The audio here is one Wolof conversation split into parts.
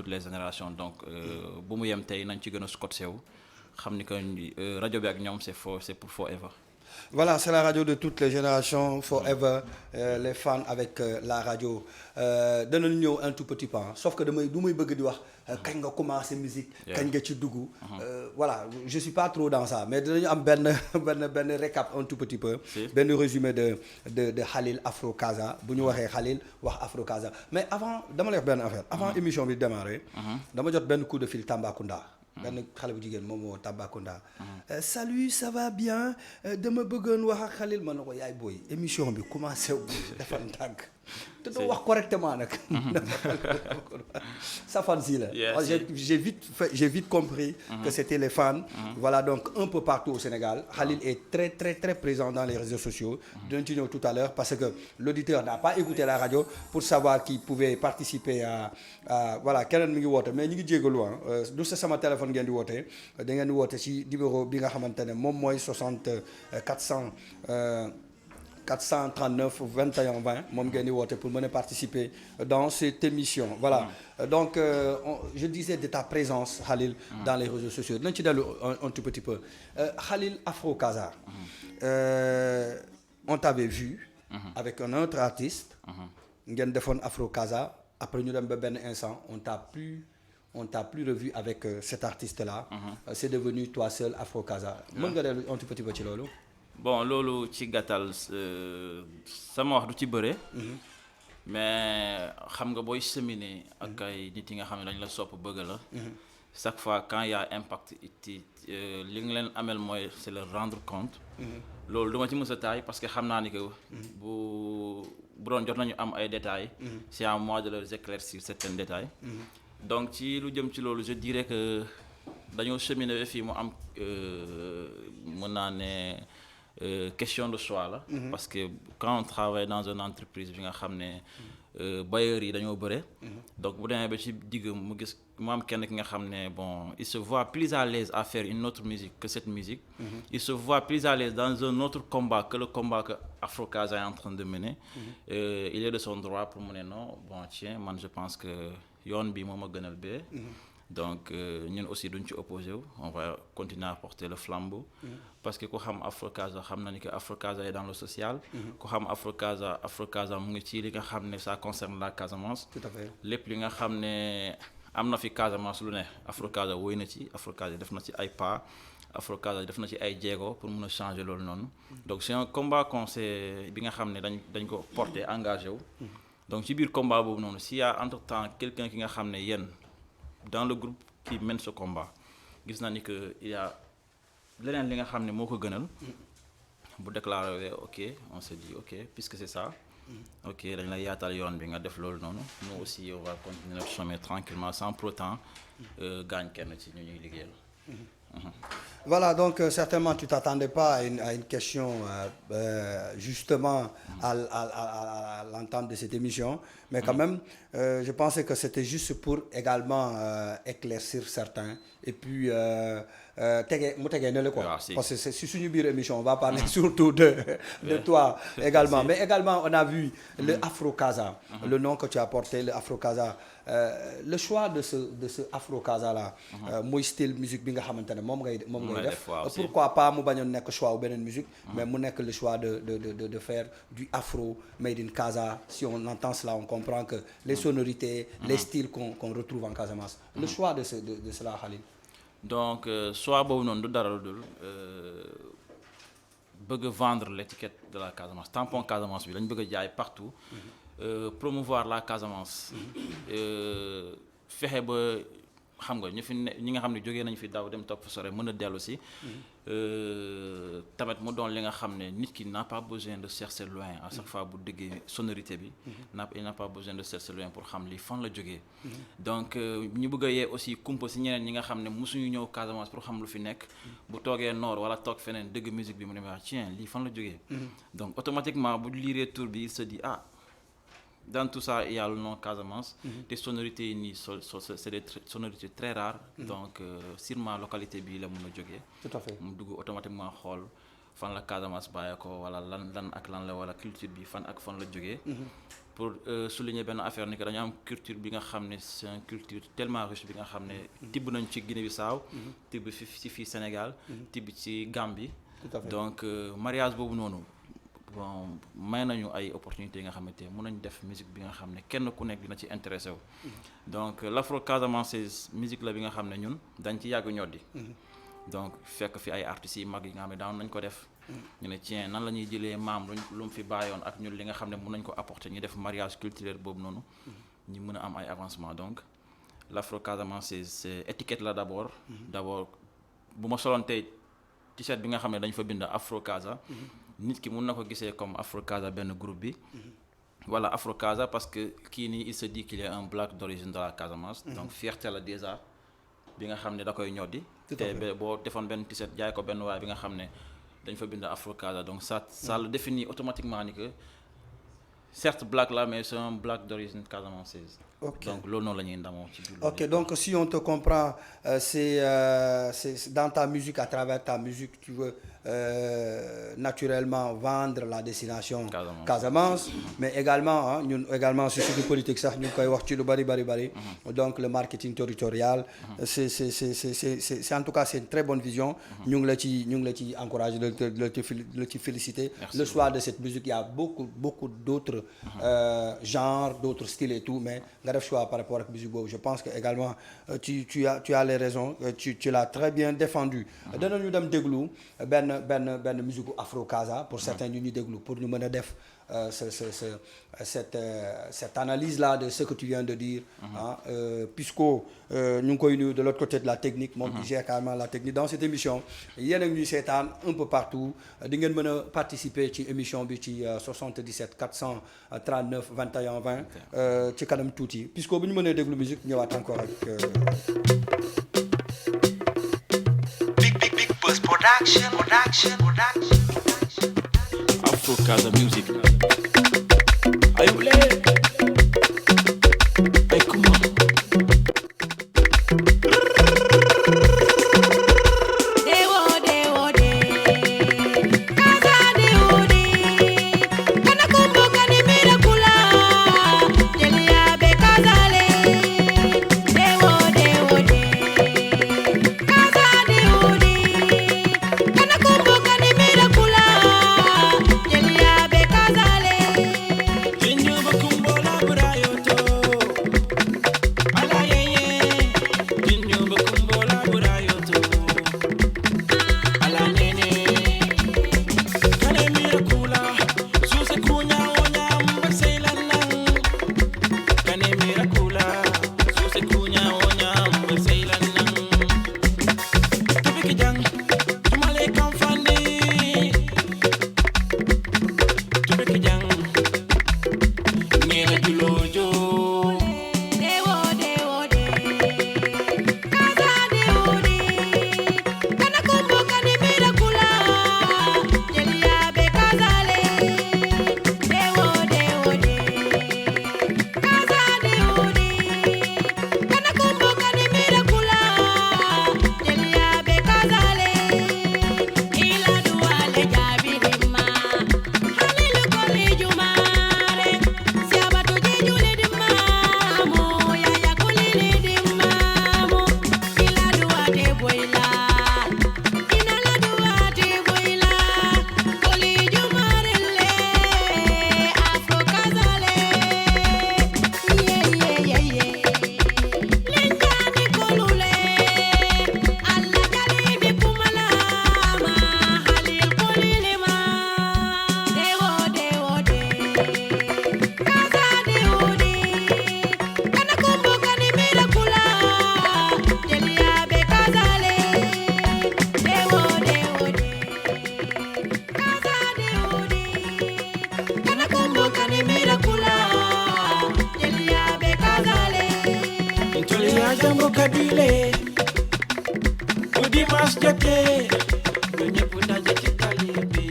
toutes les générations donc bu mu yem tey nañ ci gën a scotché wu xam ni que rajo bi ak ñoom c'est pour forever. Voilà, c'est la radio de toutes les générations, forever, les fans avec la radio. Danañ ñëw un tout petit peu sauf que du may bëgg di wax kañ nga commencé musique. kañ nga ci dugg. Voilà, je suis pas trop dans ça mais dinañu am benn récap un tout petit peu. benn résumé de Khalil Afro Casa bu ñu waxee Khalil wax Afro Casa mais avant dama lay wax benn affaire. avant émission bi démarrer. dama jot benn coup de fil Tambacounda. benn xale bu jigéen moom moo Tambacounda. Salut ça va bien dama bëggoon wax ak Khalil ma ne ko yaay booy émission bi commencé wu defal ndànk te doo wax correctement nag. sa fan si la. J'ai vite compris. que c'était les fans. Voilà donc un peu partout au Sénégal. Khalil est très très très présent dans les réseaux sociaux. dinañ ci ñëw tout à l'heure parce que l'auditeur n'a pas écouté la radio pour savoir qu'il pouvait participer à voilà keneen mi ngi woote mais ñu ngi jégalu du sa sama téléphone ngeen di woote da ngeen di woote ci numéro bi nga xamante ne moom mooy 439 21 20 moom ngeen di woote pour mën a participer dans cette émission voilà donc je disais de ta présence Khalil dans les réseaux sociaux dinañ ci dellu un tout petit peu Khalil Afro Casa on t'avait vu avec un autre artiste ngeen defoon Afro Casa après ñu dem ba benn instant on t'a plus revu avec cet artiste là c'est devenu toi seul Afro Casa mën nga dellu un tout petit peu ci loolu. Bon loolu ci gàttal sama wax du ci bëre. mais xam nga booy cheminer ak ay nit yi nga xam ne dañ la sopp bëgg la. chaque fois quand il y a impact li nga leen amel mooy c'est le rendre compte. loolu duma ci mës a taay parce que xam naa ni que bu doon jot nañu am ay détails. c'est à moi de leur éclaircir certains détails. donc ci lu jëm ci loolu je dirais que dañoo cheminer ba fii mu am mën naa ne. Question de choix la. parce que quand on travaille dans une entreprise bi nga xam ne bailleurs yi dañoo bëre. donc bu demee ba ci digg mu am kenn ki nga xam ne bon il se voit plus à l'aise à faire une autre musique que cette musique. il se voit plus à l'aise dans un autre combat que le combat que Afro Casa est en train de mener. il est de son droit pour mu ne non bon tiens man je pense que yoon bi moo ma gënal bee. donc ñun aussi duñ ci opposé wu on va continuer à porter le flambeau. parce que ku xam Afro Casa xam na ni que Afro Casa est dans le social. ku xam Afro Casa mu ngi ci li nga xam ne ça concerne la Casamance. tout à fait lépp li nga xam ne am na fi Casamance lu ne Afro Casa woy na ci Afro Casa def na ci ay pas Afro Casa def na ci ay jéego pour mun a changer loolu noonu. donc c'est un combat bi nga xam ne dañ ko porter engagé wu. donc ci biir combat boobu noonu s'il y a entre temps quelqu'un ki nga xam ne yéen. dans le groupe qui mène ce combat gis naa ni que il y a leneen li nga xam ne moo ko gënal bu déclaré ok on s'est dit ok puisque c'est ça ok dañ la yaatal yoon bi nga def loolu noonu nous aussi on va continuer notre chemin tranquillement sans pour autant gaañ kenn ci ñu ñuy liggéeyal. Voilà, donc certainement tu t'attendais pas à une question justement à l'entente de cette émission, mais quand même je pensais que c'était juste pour également éclaircir certains et puis mu tegee ne la quoi parce que c'est si suñu biir émission on va parler surtout de toi également mais également on a vu le Afro Casa le nom que tu as porté le Afro Casa le choix de ce Afro Casa là muy style musique bi nga xamante ne moom ngay def pourquoi pas mu bañoon nekk choix ou beneen musique mais mu nekk le choix de faire du afro made in Casa si on entend cela on comprend que les sonorités les styles qu'on retrouve en Casamance le choix de cela Khalil. Donc choix boobu noonu du dara lu dul bëgg vendre l'étiquette de la Casamance tampon Casamance bi lañ bëgg a jaay partout. Promouvoir la Casamance. fexe ba xam nga ñi nga xam ne jógee nañu fi daaw dem topp sore mën a dellu si. tamit mu doon li nga xam ne nit ki n'a pas besoin de chercher loin à chaque fois bu déggee sonorité bi. il n'a pas besoin de chercher loin pour xam lii fan la jógee. donc ñu bëgg a yee aussi kumpa si ñeneen ñi nga xam ne mosuñu ñëw Casamance pour xam lu fi nekk. bu toogee nord wala toog feneen dëgg musique bi mu ne ma tiens lii fan la jógee. donc automatiquement bu liiree tour bi il se dit ah. Dans tout ça, il y a le nom Casamance. Des sonorités c'est des sonorités très rares. Donc, sûrement localité bi la mën a jógee. Tout à fait. mu dugg automatiquement xool fan la Casamance bàyyee ko wala lan ak lan la wala culture bi fan ak fan la jógee. Pour souligner benn affaire ni que dañu am culture bi nga xam ne c'est une culture tellement riche bi nga xam ne tibb nañ ci Guinée-Bissau tibb ci fii Sénégal tibb ci Gambie. Tout à fait. Donc mariage boobu noonu bon may nañu ay opportunités yi nga xamante ne mën nañu def musique bi nga xam ne kenn ku nekk dina ci intéressé wu. Donc l'afro casamançaise musique la bi nga xam ne ñun dañ ci yàgg ñoddi. Donc fekk fi ay artistes yi mag yi nga xam ne daan nañ ko def. ñu ne tiens nan la ñuy jëlee maam lu mu fi bàyyoon ak ñun li nga xam ne mën nañ ko apporter ñu def mariage culturel boobu noonu. ñu mën a am ay avancement donc l'afro casamançaise c'est étiquette la d'abord. D'abord bu ma soloon tey t-shirt bi nga xam ne dañ fa bind Afro Casa. nit ki mun na ko gisee comme Afro Casa benn groupe bi. Voilà Afro Casa parce que kii nii il se dit qu'il est un black d'origine de la Casamance. Donc fierté la déjà bi nga xam ne da koy ñoddi. te boo defoon benn t-shirt jaay ko benn waay bi nga xam ne dañ fa bind Afro Casa donc ça le définit automatiquement ni que certes black là mais c'est un black d'origine casamançaise. Okay. Donc loolu noonu la ñuy ndamoo ci biir. Ok donc si on te comprend c'est dans ta musique à travers ta musique tu veux naturellement vendre la destination Casamance mais également ñun également si suñu politique sax ñu ngi koy wax ci lu bari donc le marketing territorial c'est en tout cas c'est une très bonne vision ñu ngi la ci encourager la ci féliciter. Merci le choix de cette musique il y a beaucoup d'autres genres d'autres styles et tout mais nga def choix par rapport ak musique boobu je pense que également tu as les raisons tu l'as très bien défendu. danañu dem déglu benn musique Afro Casa pour certains ñu déglu pour ñu mën a def cette analyse là de ce que tu viens de dire. Puisqu'o ñu ngi koy nuyu de l'autre côté de la technique. moom di gère carrément la technique dans cette émission. yéen a ngi ñuy seetaan un peu partout di ngeen mën a participer ci émission bi ci 77 439 21 20 ci kanam tuuti puisque bu ñu mënee déglu musique ñëwaat encore ak. Big Buzz Production. Afro Casa Music. Are you ready? Hey, come on. kabile bu dimanche jotee ñu ñëpp daje ci tali bi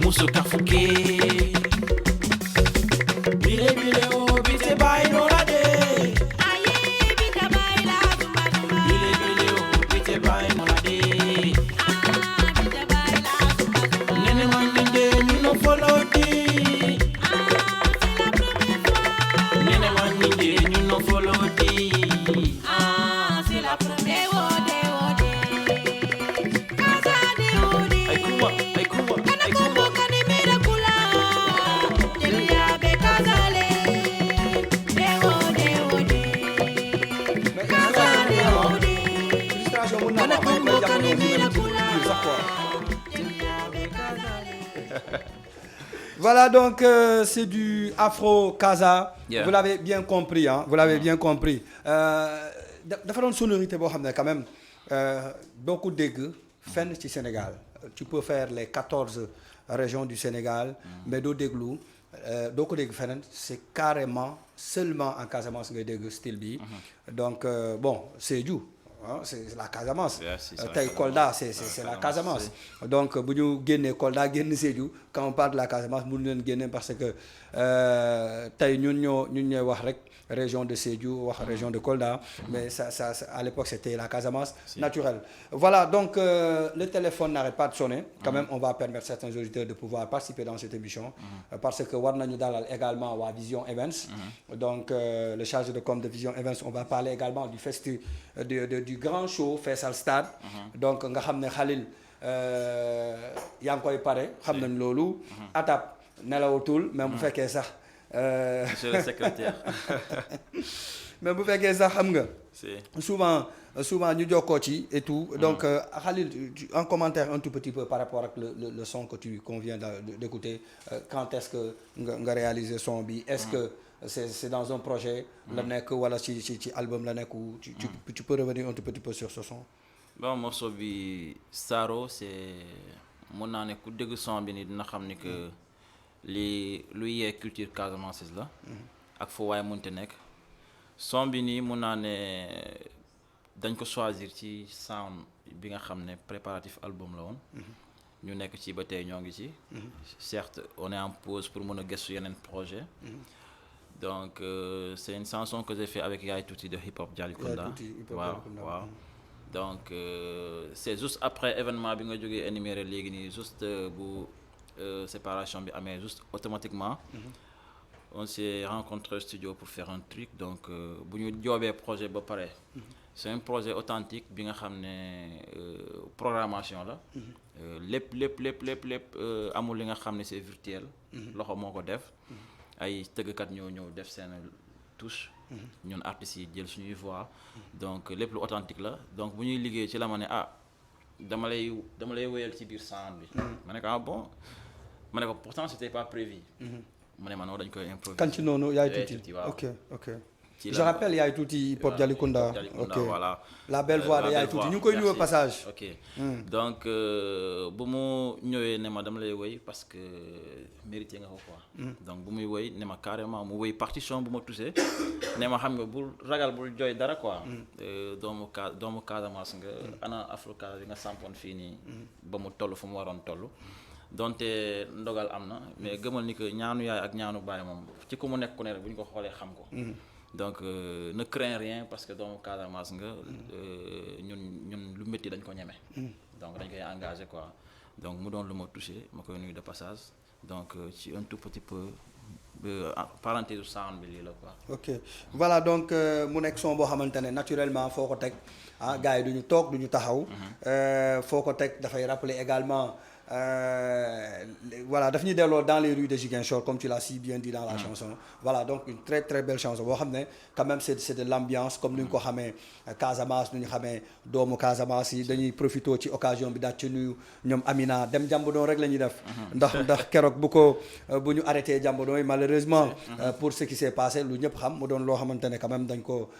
musu kafuke bile bile o bite bay no la de aye bite bay la zuma zuma bile bile o bite bay no la de bite bay mun naa wax may jamono bu mel ci biir sax quoi. Voilà donc c'est du Afro Casa. Yeah. Vous l'avez bien compris hein. Vous l'avez bien compris. Dafa doon sonorité boo xam ne quand même doo ko dégg fenn ci Sénégal. Tu peux faire les 14 régions du Sénégal mais doo déglu doo ko dégg feneen c'est carrément seulement en Casamance ngay dégg style bi. Donc bon Sédhiou. Ah, c'est la Casamance. Tey Kolda c'est la Casamance. Donc bu ñu génnee Kolda génn Sédhiou quand on parle de la Casamance mënuñu leen génne parce que tey ñun ñooy wax rek région de Sédhiou wax région de Kolda mais ça à l'époque c'était la Casamance naturelle. Voilà donc le téléphone n'arrête pas de sonner. Quand même on va permettre certains auditeurs de pouvoir participer dans cette émission parce que war nañu dalal également waa Vision Events. Donc le chargé de com de Vision Events on va parler également du du grand show Fessal Stade. Donc nga xam ne Khalil yaa ngi koy pare xam nañ loolu. Atap nelawatul même bu fekkee sax. Monsieur le secrétaire. mais bu fekkee sax xam nga. souvent ñu jokkoo ci et tout. Donc Khalil en commentaire un tout petit peu par rapport ak le son que tu conviens d'écouter quand est-ce que nga réaliser son bi est-ce que c'est dans un projet la nekk wala ci album la nekk ou tu peux revenir un tout petit peu sur ce son. Bon morceau bi Saro c'est mun naa ne ku dégg son bi ni dina xam ni que li luy yee culture casamançaise la ak foo waaye mënte nekk son bi nii mun naa ne dañ ko choisir ci sound bi nga xam ne préparatif album la woon ñu nekk ci ba tey ñoo ngi ci certes on est en pause pour mën a gëstu yeneen projet donc c'est une chanson que j'ai fait avec Yaay Tuuti de Hip Hop Jalikounda waaw donc c'est juste après événement bi nga jógee énuméré léegi nii juste bu séparation bi amee juste automatiquement on s'est rencontré au studio pour faire un truc donc bu ñu joobee projet ba pare c'est un projet authentique bi nga xam ne programmation la lépp amul li nga xam ne c'est virtuel loxo moo ko def ay tëggkat ñëw def seen touche ñun artistes yi jël suñuy voix donc lépp lu authentique la donc bu ñuy liggéey ci la ma ne dama lay wéyal ci biir sound bi ma ne ko bon ma ne ko pourtant c'était pas prévu mu ne ma non dañ koy improviser kan ci noonu Yaay Tuuti ok je rappelle Yaay Tuuti Hip Hop Jalikounda ok voilà la belle voix de Yaay Tuuti ñu ngi koy nuyu au passage ok donc bu mu ñëwee ne ma dama lay woy parce que mérité nga ko quoi donc bu muy woy ne ma carrément mu woy partition bu ma touché ne ma xam nga bul ragal bul jooy dara quoi doomu Casamance nga ana Afro Casa bi nga sampoon fii nii ba mu toll fu mu waroon toll donte ndogal am na mais gëmal ni que ñaanu yaay ak ñaanu baay moom ci ku mu nekk ku ne rek bu ñu ko xoolee xam ko donc ne crains rien parce que doomu Casamance nga ñun lu métti dañ ko ñeme donc dañ koy engagé quoi donc mu doon lu ma touché ma koy nuyu de passage donc ci un tout petit peu parenthèse sound bi lii la quoi. ok voilà donc mu nekk son boo xamante ne naturellement foo ko teg gars yi du ñu toog du ñu taxaw foo ko teg dafay rappeler également voilà daf ñuy delloo dans les rues de Ziguinchor comme tu l'as si bien dit dans la chanson voilà donc une très très belle chanson boo xam ne quand même c'est de l'ambiance comme ni ñu ko xamee Casamance nu ñu xamee doomu Casamance yi dañuy profité ci occasion bi daal ci nuyu ñoom Amina dem jàmbadoo rek la ñuy def ndax keroog bu ñu arrêté jàmbadoo yi malheureusement pour ce qui s'est passé lu ñëpp xam mu doon loo xamante ne quand même dañ ko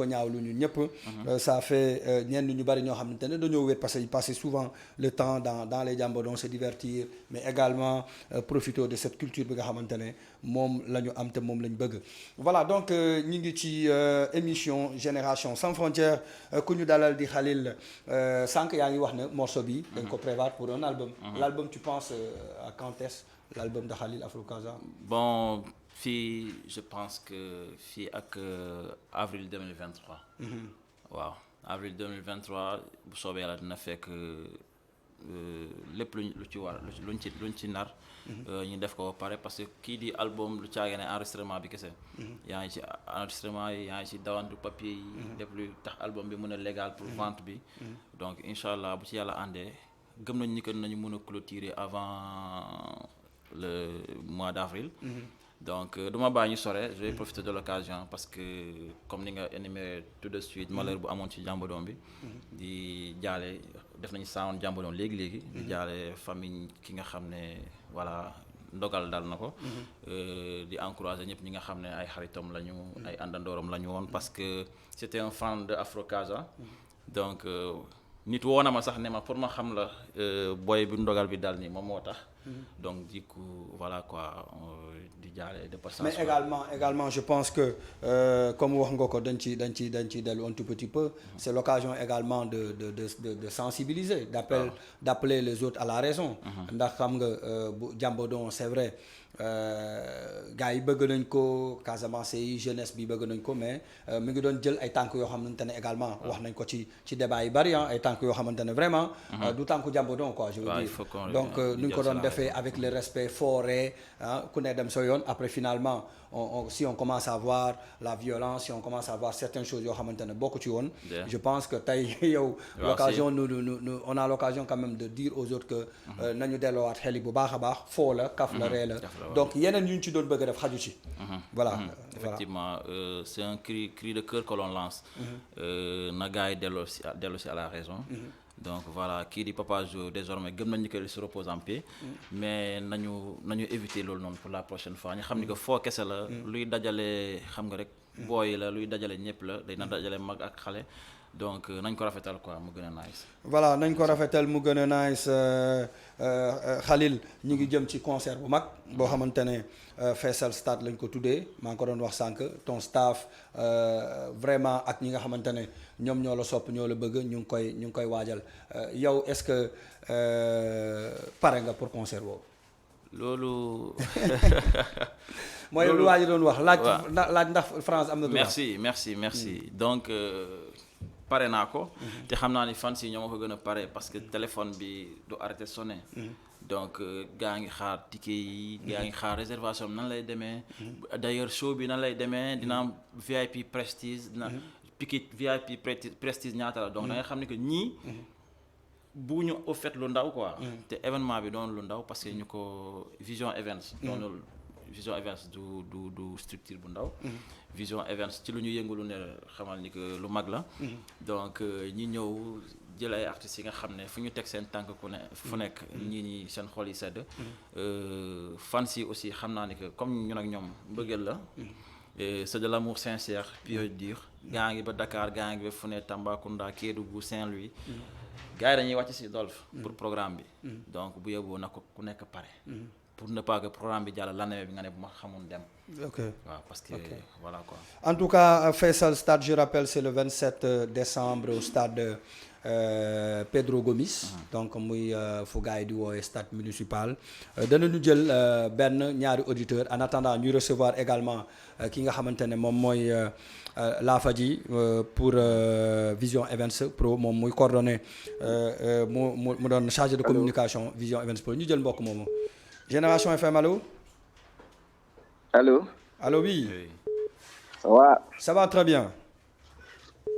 ñaaw lu ñu ñëpp ça fait ñenn ñu bari ñoo xamante ne dañoo wéet parce que ils passaient souvent le temps dans les jàmbadoo se divertir mais également profiter de cette culture bi nga xamante ne moom la ñu am te moom la ñu bëgg voilà donc ñu ngi ci émission Génération Sans Frontières ku ñu dalal di Khalil sànq yaa ngi wax ne morceau bi dañ ko prévoir pour un album l'album tu penses à quand est-ce l'album de Khalil Afro Casa bon fii je pense que fii ak avril 2023 waaw avril 2023 bu soobee yàlla dina fekk lépp lu ci war luñ ci nar ñu def ko ba pare parce que kii di album lu caagee ne enregistrement bi kese yaa ngi ci enregistrement yi yaa ngi ci dawantu papier yi lépp lu tax album bi mën a légal pour vente bi donc incha allah bu ci yàlla àndee gëm nañ ni que nañu mën a clôturer avant le mois d'avril donc du ma bàyyi ñu sore je vais profiter de l'occasion parce que comme ni nga énuméré tout de suite malheur bu amoon ci Jambadoon bi di jaale def nañu sound Jambadoon léegi di jaale famille ki nga xam ne voilà ndogal dal na ko di encourager ñëpp ñi nga xam ne ay xaritam lañu ay àndandooram lañu woon parce que c'était un fan de Afro Casa donc nit woo na ma sax ne ma pour ma xam la boy bi ndogal bi dal nii moom moo tax donc du coup voilà quoi di jaale de passage. Mais également je pense que comme wax nga ko dañ ci dellu un tout petit peu c'est l'occasion également de sensibiliser d'appeler les autres à la raison ndax xam nga bu Jambadoon c'est vrai gars yi bëgg nañ ko Casamance yi jeunesse bi bëgg nañ ko mais mi ngi doon jël ay tànk yoo xamante ne également wax nañ ko ci débat yi bari ay tànk yoo xamante ne vraiment du tànku Jambadoon quoi je veux dire donc nu ñu ko doon defee avec le respect forêt ku ne dem sa yoon après finalement si on commence à voir la violence si on commence à voir certaines choses yoo xamante ne bokku ci woon je pense que tey yow l'occasion nous on a l'occasion quand même de dire aux autres que nañu delloowaat xel yi bu baax a baax foo la kaf la ree la donc yeneen yu ñu ci doon bëgg a def xaju ci voilà effectivement c'est un cri de cœur que l'on lance na gars yi dellu si à la raison donc voilà kii di Papa Jo désormais gëm nañu que il se repose en paix mais nañu éviter loolu noonu pour la prochaine fois ñu xam ni que foo kese la luy dajale xam nga rek booy la luy dajale ñëpp la day na dajale mag ak xale donc nañ ko rafetal quoi mu gën a nice. voilà nañ ko rafetal mu gën a nice Khalil ñu ngi jëm ci concert bu mag boo xamante ne Faisal Stade lañ ko tuddee maa ngi ko doon wax sànq ton staff vraiment ak ñi nga xamante ne ñoom ñoo la sopp ñoo la bëgg ñu ngi koy waajal yow est-ce que pare nga pour concert boobu. loolu. mooy lu waa ji doon wax laaj ndax France am na. merci donc. pare naa ko te xam naa ni fans yi ñoo ma ko gën a pare parce que téléphone bi du arrêté sonné donc gaa ngi xaar ticket yi gaa ngi xaar réservation bi nan lay demee d'ailleurs show bi nan lay demee dina am VIP prestige dina ticket VIP prestige ñaata la donc da nga xam ne que ñii bu ñu au fait lu ndaw quoi te événement bi doon lu ndaw parce que ñu ko Vision Events doonul Vision Events du structure bu ndaw Vision Events ci lu ñu yëngalu ne xamal ni que lu mag la donc ñi ñëw jël ay artistes yi nga xam ne fu ñu teg seen tànk ku ne fu nekk ñi seen xol yi sedd fans yi aussi xam naa ni que comme ñun ak ñoom mbëggeel la c'est de l'amour sincère pur et dur gaa ngi ba Dakar gaa ngi ba fu ne Tambacounda Kédougou Saint-Louis gars yi dañuy wàcc ci Dolf pour programme bi donc bu yóbboo na ko ku nekk pare pour ne pas que programme bi jàll l'année bi nga ne bu ma xamoon dem. ok waaw parce que voilà quoi. En tout cas Faisal Stade je rappelle c'est le 27 décembre au stade Pedro Gomis. donc muy fu gars yi di woowee stade municipal. danañu jël ñaari auditeur en attendant ñuy recevoir également ki nga xamante ne moom mooy Lafaji pour Vision Events Pro moom muy coordonné mu doon chargé de communication Vision Events Pro ñu jël mbokk moomu. Génération FM allo. Allô oui. Ça va très bien.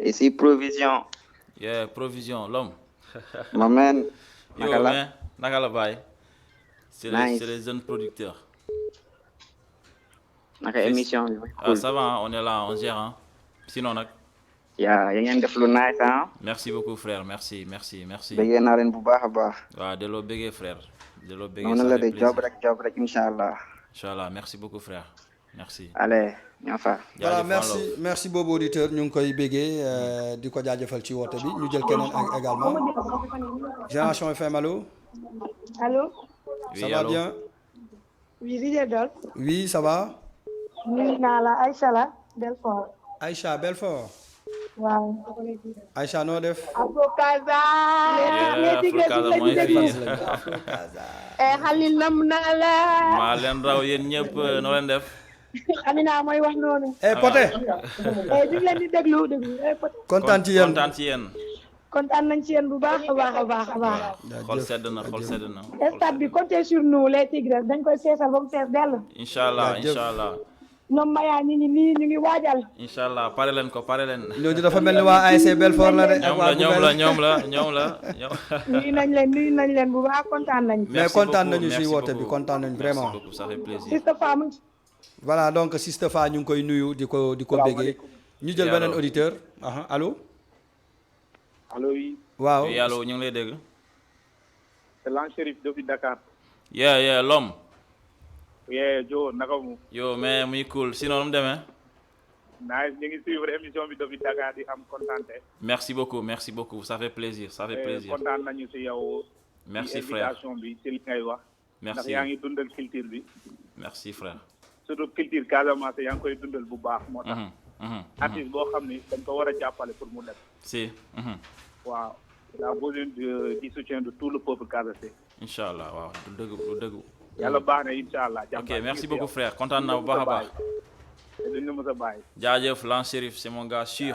Ici Provision. Yeah, Provision l'homme. Ma man. Naka la baay. C'est les jeunes producteurs. Naka émission bi. Ah ça va, on est là, on gère hein. Sinon nag. yaa ngeen def lu nice hein. Merci beaucoup frère, merci. Bëggee naa leen bu baax a baax. waaw delloo bëggee frère. noonu la de job rek inchallah. Inchallah, merci beaucoup frère. Merci. Allez, ñoo fa. Voilà, merci boobu auditeur ñu ngi koy bëggee di ko jaajëfal ci woote bi ñu jël keneen également. Génération FM allo. Allô. Ça va bien. Oui, Didier Dolf. Oui, ça va. nuyu naa la Aïcha la Belfort. Aïcha Belfort. waaw. Aïcha noo def. Afro Casa. Khalil nam naa la. maa leen raw yéen ñëpp noo leen def. Amina mooy wax noonu. Poté. ñu ngi leen di déglu Poté. kontaan ci yéen. kontaan nañ ci yéen bu baax a baax. xol sedd na. stade bi comptez sur nous les Tigres dañ koy feesal ba mu fees dell. Inch'Allah. ñoom Maya ñu ngi waajal. Inch'Allah pare leen. ñooñu dafa mel ni waa ASC Belfort la de. ñoom la. nuyu nañ leen bu baax kontaan nañ. mais kontaan nañu si woote bi kontaan nañu vraiment. ça fait plaisir. Christophe voilà donc Sistefa ñu ngi koy nuyu di ko béggee ñu jël beneen auditeur allo. allo oui. waaw oui allo ñu ngi lay dégg. c'est l'an Chérif depuis Dakar. yeah l'homme. yeah Jo naka mu. yo mais muy cool sinon nu mu demee. nice ñu ngi suivre émission bi depuis Dakar di am contenté. merci beaucoup ça fait plaisir kontaan nañu si yow. merci frère invitation bi si li ngay wax. merci ndax yaa ngi dundal culture bi. merci frère. surtout culture Casamance yaa ngi koy dundal bu baax moo tax. artiste boo xam ni dañ ko war a jàppale pour mu dem. si. waaw il a besoin du soutien de tout le peuple casamançais. incha allah waaw du dëgg. yàlla baax na incha allah. ok merci beaucoup frère kontaan naa bu baax a baax. duñ la mës a bàyyi. jaajëf l'an Chérif c'est mon gars sûr.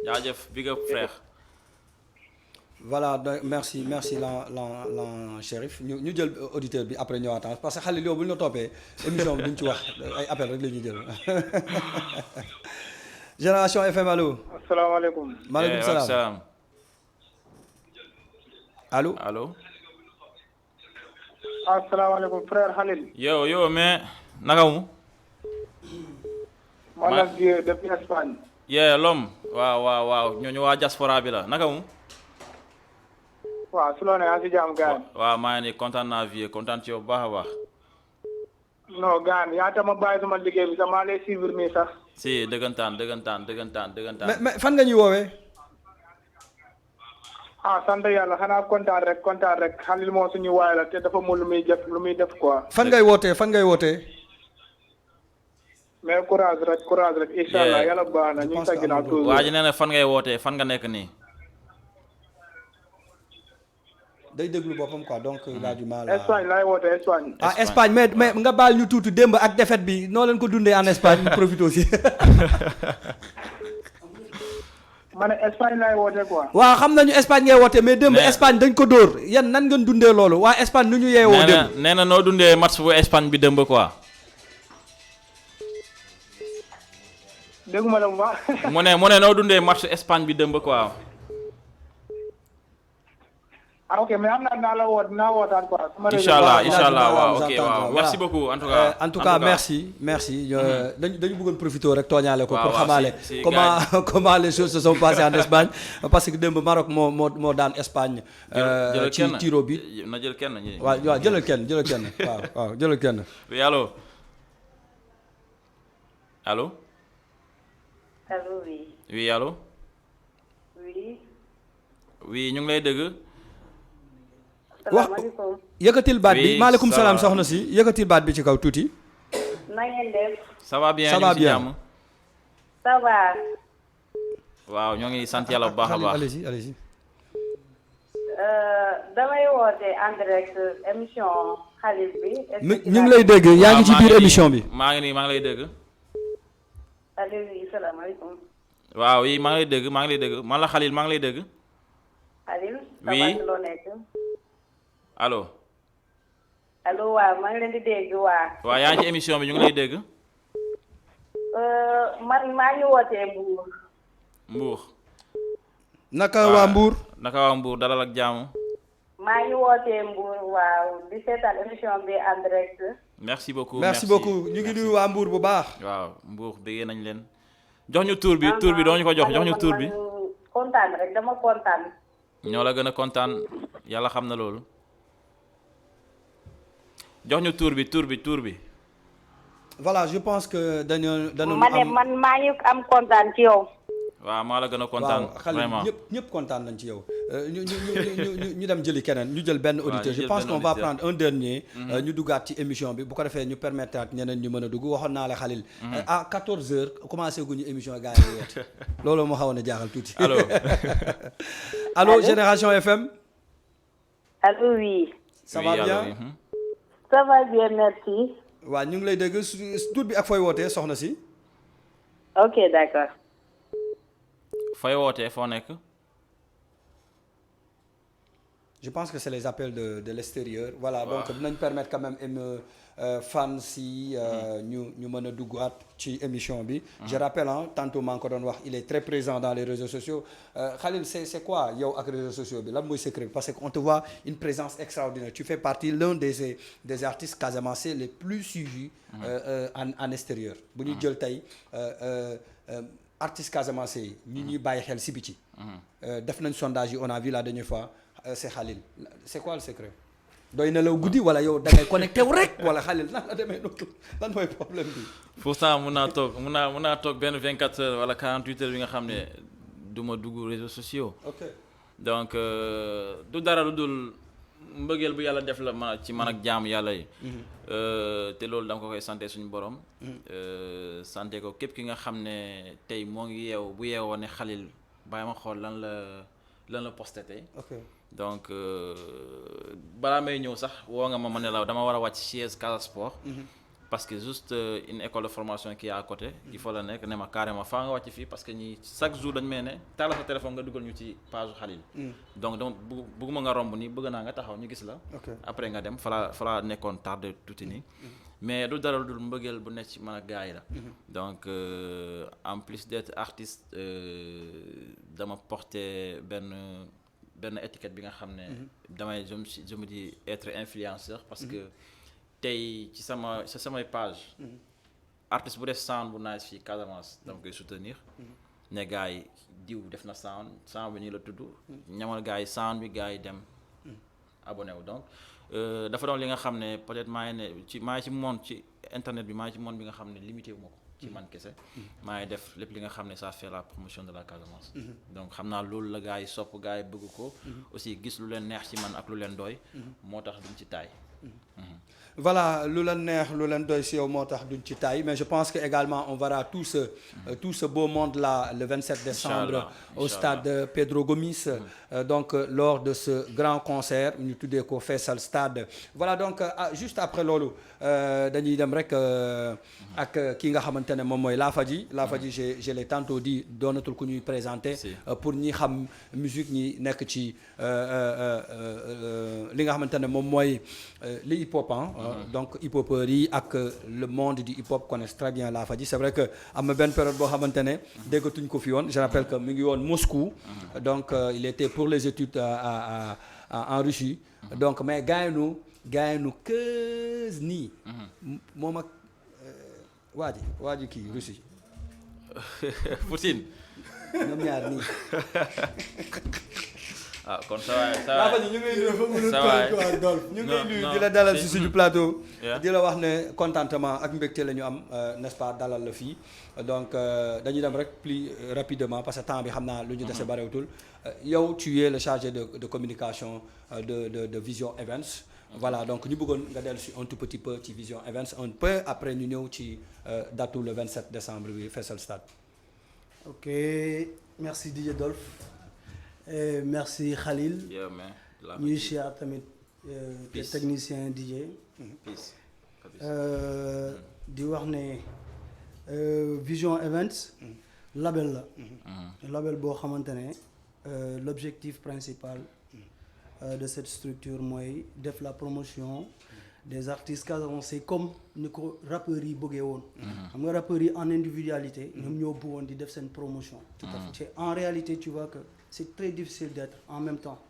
jaajëf big up frère. voilà donc merci l'an Chérif ñu jël auditeur bi après ñëwaat parce que Khalil yow bu ñu la toppee émission bi duñ ci wax ay appel rek la ñuy jël Génération FM allo. asalaamaaleykum. maaleykum salaam. allo. asalaamaaleykum frère Khalil. yo mais naka mu. ma vieux depuis Espagne. l'homme waaw ñooñu waa diaspora bi la naka mu. waaw su loo ne yaa ngi si jàmm gaan. waaw maa ngi nii kontaan naa vieux kontaan ci yow bu baax a baax. non gaan yaa tama bàyyi sama liggéey bi sax maa lay suivre nii sax. si dëggantaan. mais fan nga ñuy woowee. sant yàlla xanaa kontaan rek Khalil moo suñu waay la te dafa mu lu muy def quoi. fan ngay wootee. mais courage rek incha allah yàlla baax na ñu ngi sa ginnaaw toujours. waa ji nee na fan ngay wootee fan nga nekk nii. day déglu boppam quoi donc il a du mal. Espagne laay wootee Espagne. Espagne mais nga baal ñu tuuti démb ak défaite bi noo leen ko dundee en Espagne profite aussi. ma ne Espagne laay wootee quoi. waaw xam nañu Espagne ngay wootee mais démb Espagne dañ ko dóor yan nan ngeen dundee loolu waa Espagne nu ñu yeewoo démb. nee na noo dundee match bu Espagne bi démb quoi. dégguma la bu baax. mu ne noo dundee match Espagne bi démb quoi. ok mais am naa la woot naa wootaan quoi. incha allah waaw ok waaw merci beaucoup en tout cas merci dañu bëggoon profiter rek tooñaale ko pour xamaale si comment les choses se sont passées en Espagne parce que démb Maroc moo daan Espagne ci tiro bi na jël kenn waaw jëlal kenn waaw jëlal kenn oui allo oui. oui allo oui ñu ngi lay dégg. wax yëkkatil baat bi maaleykum salaam soxna si yëkkatil baat bi ci kaw tuuti. na ngeen def. ça va bien ça va. waaw ñoo ngi sant yàlla bu baax a baax. allez-y. damay woote en direct émission Khalil bi. ñu ngi lay dégg yaa ngi ci biir émission bi. maa ngi lay dégg. allo oui salaamaaleykum. waaw oui maa ngi lay dégg man la Khalil maa ngi lay dégg. Khalil. oui loo nekk. allo waaw maa ngi leen di dégg waa. waaw yaa ngi ci émission bi ñu ngi lay dégg. man maa ngi wootee Mbour. naka waa Mbour dalal ak jaamu. maa ngi wootee Mbour waaw di seetaan émission bi en direct. merci beaucoup ñu ngi nuyu waa Mbour bu baax. waaw Mbour déggee nañ leen. jox ñu tur bi doo ñu ko jox ñu tur bi. kontaan rek dama kontaan. ñoo la gën a kontaan yàlla xam na loolu. jox ñu tur bi. voilà je pense que dañu man maa ngi am kontaan ci yow. waaw maa la gën a kontaan vraiment ñëpp kontaan nañ ci yow. ñu dem jëli keneen ñu jël benn auditeur je pense qu'on va prendre un dernier. ñu duggaat ci émission bi bu ko defee ñu permettre at ñeneen ñu mën a dugg waxoon naa la Khalil. à 14h commencé guñu émission gars yi woote loolu moo xawoon a jaaxal tuuti. allo Génération FM. allo oui. ça va bien. ça va bien merci. waaw ñu ngi lay dégg tur bi ak fooy wootee soxna si. ok d'accord. fooy wootee foo nekk. je pense que c'est les appels de l'extérieur. Voilà, donc dinañ permettre quand même fans si ñu mën a duggaat ci émission bi. Je rappelle tantôt maa ngi ko doon wax il est très présent dans les réseaux sociaux. Khalil c'est quoi yow ak réseaux sociaux bi lan mooy secret parce qu'on te voit une présence extraordinaire. Tu fais partie l'un des artistes casamançais les plus suivis en extérieur. Bu ñu jël tey artistes casamançais yi ñu ñuy bàyyi xel si biti. Def nañ sondage yi on a vu la dernière fois c'est Khalil. C'est quoi le secret? doy na law guddi wala yow da ngay connecté wu rek wala Khalil nan la demee noonu lan mooy problème bi. pourtant mun naa toog benn 24 heures wala 48 heures bi nga xam ne du ma dugg réseaux sociaux. ok donc du dara lu dul mbëggeel bu yàlla def la ci man ak jaam yàlla yi. te loolu dama ko koy santé suñu borom. santé ko képp ki nga xam ne tey moo ngi yeew bu yeewoo ne Khalil bàyyi ma xool lan la posté tey. ok donc balaa may ñëw sax woo nga ma ne la dama war a wàcc chaise Casa Sport. parce que juste une école de formation qui est à côté. il faut la nekk ne ma carrément faa nga wàcc fii parce que ñi chaque jour dañu may ne taal sa téléphone nga dugal ñu ci page Khalil. donc bëgguma nga romb nii bëgg naa nga taxaw ñu gis la. après nga dem fa la nekkoon tardé tuuti nii. mais du dara dul mbëggeel bu nekk ci man ak gars yi la. donc en plus d'être artiste dama porté benn étiquette bi nga xam ne. je me dis être influenceur parce que tey ci samay page artiste bu def sound bu nice fii Casamance dama koy soutenir. ne gars yi diw def na sound bi nii la tudd. ñamal gars yi sound bi gars yi dem abonné wu donc. dafa doon li nga xam ne peut-être maa ngi ci monde ci internet bi maa ngi ci monde bi nga xam ne limité wu ma ko ci man kese maa ngi def lépp li nga xam ne ça fait la promotion de la Casamance. donc xam naa loolu la gars yi sopp gars yi bëgg ko aussi gis lu leen neex ci man ak lu leen doy moo tax duñ ci taay. Voilà, lu leen neex lu leen doy si yow moo tax duñ ci taay mais je pense que également on verra tout ce beau monde là le 27 décembre au stade Pedro Gomis donc lors de ce grand concert ñu tuddee ko Fessal Stade. Voilà donc juste après loolu dañuy dem rek ak ki nga xamante ne moom mooy Lafaji je l'ai tantôt dit doonatul ku ñuy présenter pour ñi xam musique ñi nekk ci li nga xamante ne moom mooy li hip hop donc hip-hopeurs yi ak le monde du hip-hop connaissent très bien Lafaji. C'est vrai que am na benn période boo xamante ne déggatuñ ko fi woon. Je rappelle que mi ngi woon Moscou donc il était pour les études en Russie donc mais gaaynu keus nii moom ak waa ji kii Russie Poutine ñoom ñaar nii kon ça ñu ngi lay nuyu di la dalal si suñu plateau di la wax ne contentement ak mbégte la ñu am n'est-ce pas dalal la fii donc dañuy dem rek plus rapidement parce que temps bi xam naa lu ñu dese barewutul yow tu es le chargé de communication de Vision Events. Voilà donc ñu bëggoon nga dellu si un tout petit peu ci Vision Events un peu après ñu ñëw ci datu le 27 décembre bi Fessal Stade. Ok, merci DJ Dolph. Et merci Khalil. ñuy siyaar tamit te technicien DJ. di wax ne Vision Events label la. label boo xamante ne l'objectif principal de cette structure mooy def la promotion des artistes casamançais comme ni ko rappeurs yi bëggee woon. xam nga rappeurs yi en individualité. ñoom ñoo bëggoon di def seen promotion. tout à fait en réalité tu vois que c'est très difficile d'être en même temps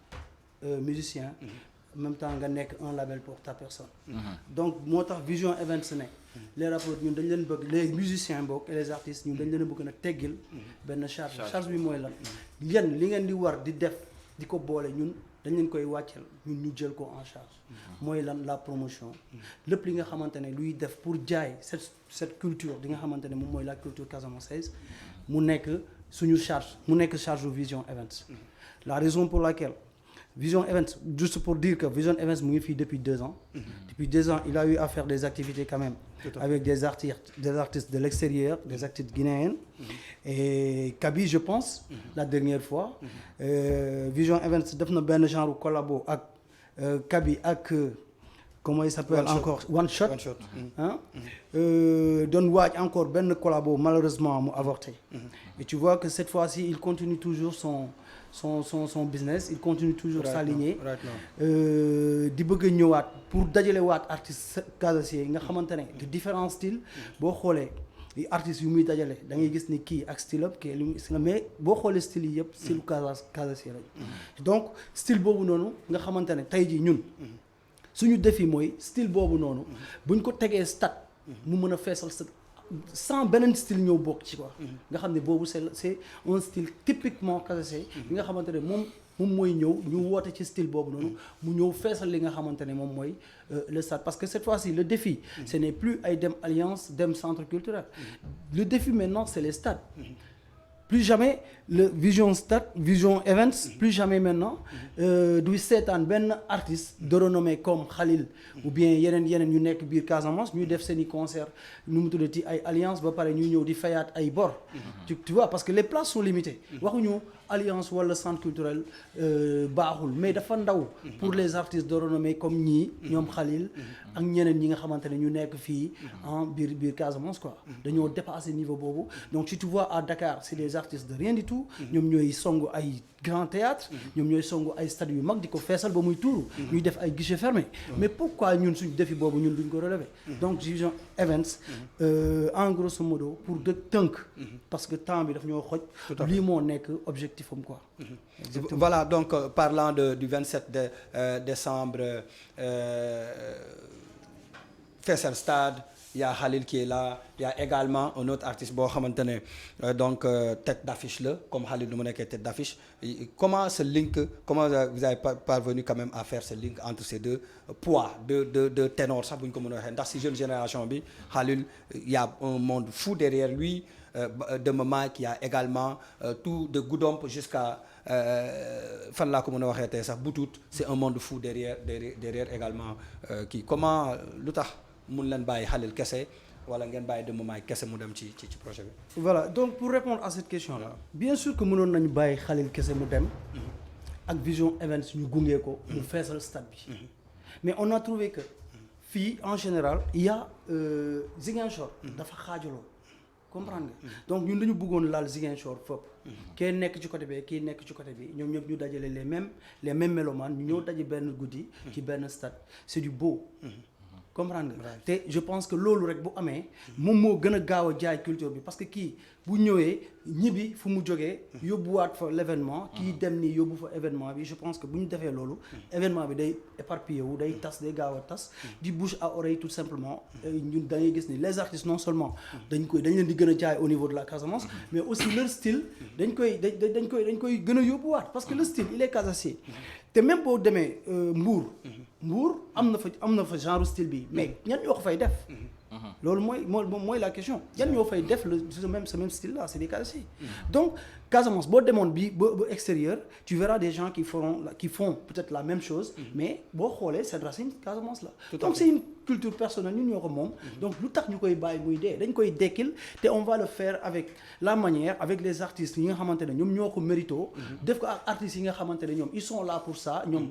musicien. en même temps nga nekk un label pour ta personne. donc moo tax Vision Events ne. les rappeurs ñun dañ leen bëgg les musiciens bokk et les artistes ñun dañ leen bëgg nag teggil benn charge bi mooy lan. yéen li ngeen di war di def di ko boole ñun dañ leen koy wàcceel ñun ñu jël ko en charge. mooy lan la promotion. lépp li nga xamante ne luy def pour jaay cette culture di nga xamante ne moom mooy la culture casamançaise mu nekk suñu charge mu nekk charge Vision Events. la raison pour laquelle Vision Events juste pour dire que Vision Events mu ngi fii depuis 2 ans. depuis 2 ans il a eu à faire des activités quand même. avec des artistes de l'extérieur des artistes guinéens. et Kaby je pense. la dernière fois. Vision Events def na benn genre collabo ak Kaby ak comment il s'appelle encore One Shot. Hein? Mm-hmm. Don waaj encore benn collabo malheureusement mu avorté. Et tu vois que cette fois-ci il continue toujours son business, il continue toujours s'aligner. Di bëgg a ñëwaat pour dajale waat artistes Casamançais nga xamante ne de différents styles boo xoolee di artistes yu muy dajale da ngay gis ni kii ak style up kii lu mais boo xoolee style yi yëpp style Casamançais lañu. Donc style boobu noonu nga xamante ne tey jii ñun suñu défi mooy style boobu noonu buñ ko tegee stade mu mën a feesal sa sans beneen style ñëw bokk ci quoi. nga xam ne boobu c'est un style typiquement Casamançais bi nga xamante ne moom mooy ñëw ñu woote ci style boobu noonu mu ñëw feesal li nga xamante ne moom mooy le stade parce que cette fois-ci le défi ce n'est plus ay dem alliance dem centre culturel le défi maintenant c'est les stades. Plus jamais le Vision Stade Vision Events plus jamais maintenant duy seetaan benn artiste de renommée comme Khalil ou bien yeneen ñu nekk biir Casamance ñuy def seeni concert nu mu tuddati ay alliance ba pare ñuy ñëw di fayaat ay bor. Tu vois parce que les places sont limitées. waxuñu alliance wala centre culturel baaxul mais dafa ndaw pour les artistes de renommée comme ñii ñoom Khalil ak ñeneen ñi nga xamante ne ñu nekk fii en biir Casamance quoi. dañoo dépasser niveau boobu donc si tu vois à Dakar c'est des artistes de rien du tout. ñoom ñooy songu ay grand théâtre ñoom ñooy songu ay stade yu mag di ko feesal ba muy tuuru. ñuy def ay guichets fermés. mais pourquoi ñun suñu défi boobu ñun duñ ko relever. donc Vision Events en grosso modo pour de tënk. parce que temps bi daf ñoo xoj. lii moo nekk objectif am quoi. Exactement. Voilà donc parlant du 27 décembre feesal stade. Il y a Khalil qui est là, il y a également un autre artiste boo xamante ne donc tête d'affiche la comme Khalil nu mu nekkee tête d'affiche. Comment vous avez parvenu quand même à faire ce link entre ces deux poids de ténor sax bu ñu ko mën a waxee ndax si jeune génération bi Khalil il y a un monde fou derrière lui de Mama qui a également tout de Goudomp jusqu'à fan laa ko mën a waxee tey sax Boutout c'est un monde fou derrière également kii comment lu tax mun leen bàyyi Khalil kese wala ngeen bàyyi de Mama kese mu dem ci projet bi. Voilà donc pour répondre à cette question là bien sûr que mënoon nañu bàyyi Khalil kese mu dem ak Vision Events ñu gunge ko mu feesal stade bi mais on a trouvé que fii en général il y a Ziguinchor dafa xaajaloo comprendre nga donc ñun dañu bëggoon laal Ziguinchor fopp kee nekk ci côté bi kii nekk ci côté bi ñoom ñëpp ñu dajale les mêmes mélomanes ñu ñëw daje benn guddi ci benn stade c'est du beau. comprendre nga te je pense que loolu rek bu amee moom moo gën a gaaw a jaay culture bi parce que kii bu ñëwee ñibbi fu mu jógee yóbbuwaat fa l'événement kii dem nii yóbbu fa événement bi je pense que bu ñu defee loolu événement bi day éparpillé wu day tas day gaaw a tas di bouche à oreille tout simplement ñun dañuy gis ni les artistes non seulement dañ leen di gën a jaay au niveau de la Casamance mais aussi leur style dañ koy gën a yóbbuwaat parce que le style il est casamançais te même boo demee Mbour am na fa genre style bi mais ñan ñoo ko fay def loolu mooy la question ñan ñoo fay def ce même style là c'est des Casamançais donc Casamance boo demoon ba extérieur tu verras des gens qui font peut-être la même chose mais boo xoolee seen racine Casamance la donc c'est une culture personnelle ñun ñoo ko moom donc lu tax ñu koy bàyyi muy dee dañ koy dekkil te on va le faire avec la manière avec les artistes yi nga xamante ne ñoom ñoo ko mérito def ko ak artistes yi nga xamante ne ñoom ils sont là pour ça ñoom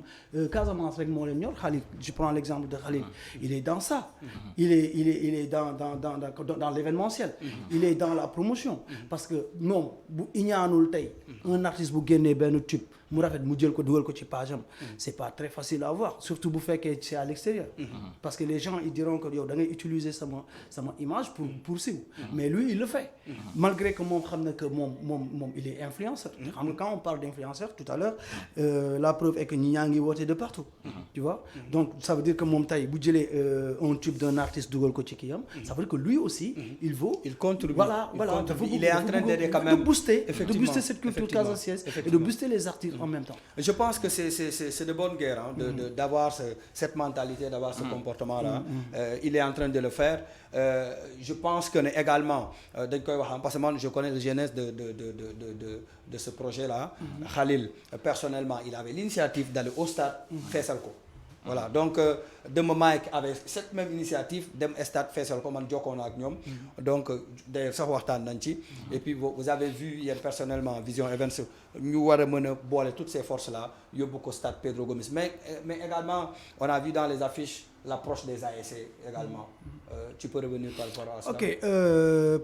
Casamance rek moo leen ñor Khalil je prends l'exemple de Khalil il est dans ça il est dans l'événementiel il est dans la promotion parce que moom bu iñaanul tey un artiste bu génnee benn tube mu rafet mu jël ko dugal ko ci page am c'est pas très facile à voir surtout bu fekkee c'est à l'extérieur parce que les gens ils diront que yow da ngay utiliser sama image pour siw mais lui il le fait malgré que moom xam na que moom il est influenceur xam nga quand on parle d'influenceur tout à l'heure la preuve est que ñi ñaa ngi woote de partout tu vois donc ça veut dire que moom tey bu jëlee un tube d'un artiste dugal ko ci kii am ça veut dire que lui aussi il contribue voilà il est en train d'aider quand même de booster cette culture casamançaise et de booster les artistes en même temps. Je pense que c'est de bonne guerre d'avoir cette mentalité, d'avoir ce comportement-là. Il est en train de le faire. Je pense que également, parce que moi je connais la genèse de ce projet-là. Khalil, personnellement, il avait l'initiative d'aller au stade Fessalko. Voilà, donc Demba Mike avait cette même initiative dem stade feesal ko man jokkoon ak ñoom donc d'ailleurs sax waxtaan nañ ci et puis vous avez vu hier personnellement Vision Events ñu war a mën a boole toutes ces forces là yóbbu ko stade Pedro Gomis mais également on a vu dans les affiches l'approche des ASC également. Tu peux revenir par rapport à ça. Ok,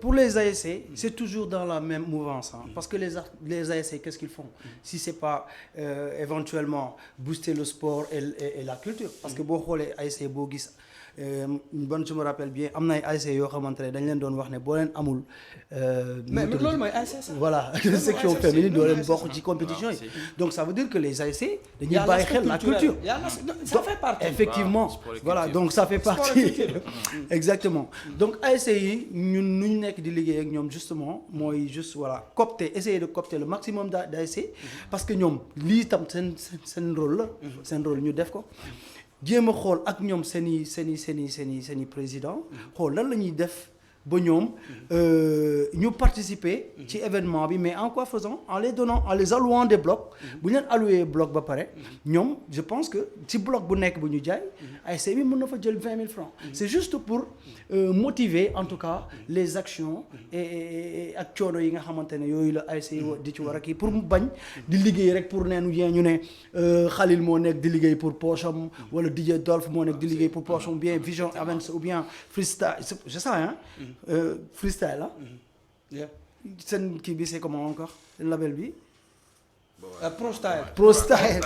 pour les ASC, c'est toujours dans la même mouvance. Parce que les ASC, qu'est-ce qu'ils font? Si c'est pas éventuellement booster le sport et la culture. Parce que boo xoolee ASC boo gis bon je me rappelle bien am na ay ASC yoo xamante ne dañ leen doon wax ne boo leen amul. mais loolu mooy ASC. voilà section féminine doo leen bokk ci compétition yi. donc ça veut dire que les ASC dañuy bàyyi xel la culture. ça fait partie. Effectivement voilà donc ça fait partie. Exactement donc ASC yi ñun nu ñu nekk di liggéey ak ñoom justement mooy juste voilà essayer de coopter le maximum d'ASC parce que ñoom lii tam seen rôle la. seen rôle ñu def ko. jéem a xool ak ñoom seen i président xool lan la ñuy def ba ñoom ñu participer ci événement bi mais en quoi faisant en les allouant des blocs bu ñu leen allouer bloc ba pare ñoom je pense que ci bloc bu nekk bu ñu jaay ASC bi mën na fa jël 20 000 francs c'est juste pour motiver en tout cas les actions et ak coono yi nga xamante ne yooyu la ASC di ci war a kii pour mu bañ di liggéey rek pour neenu yeen ñu ne Khalil moo nekk di liggéey pour pocham wala DJ Dolph moo nekk di liggéey pour pocham ou bien Vision Events ou bien freestyle c'est ça hein freestyle la seen kii bi c'est comment encore label bi Prostyle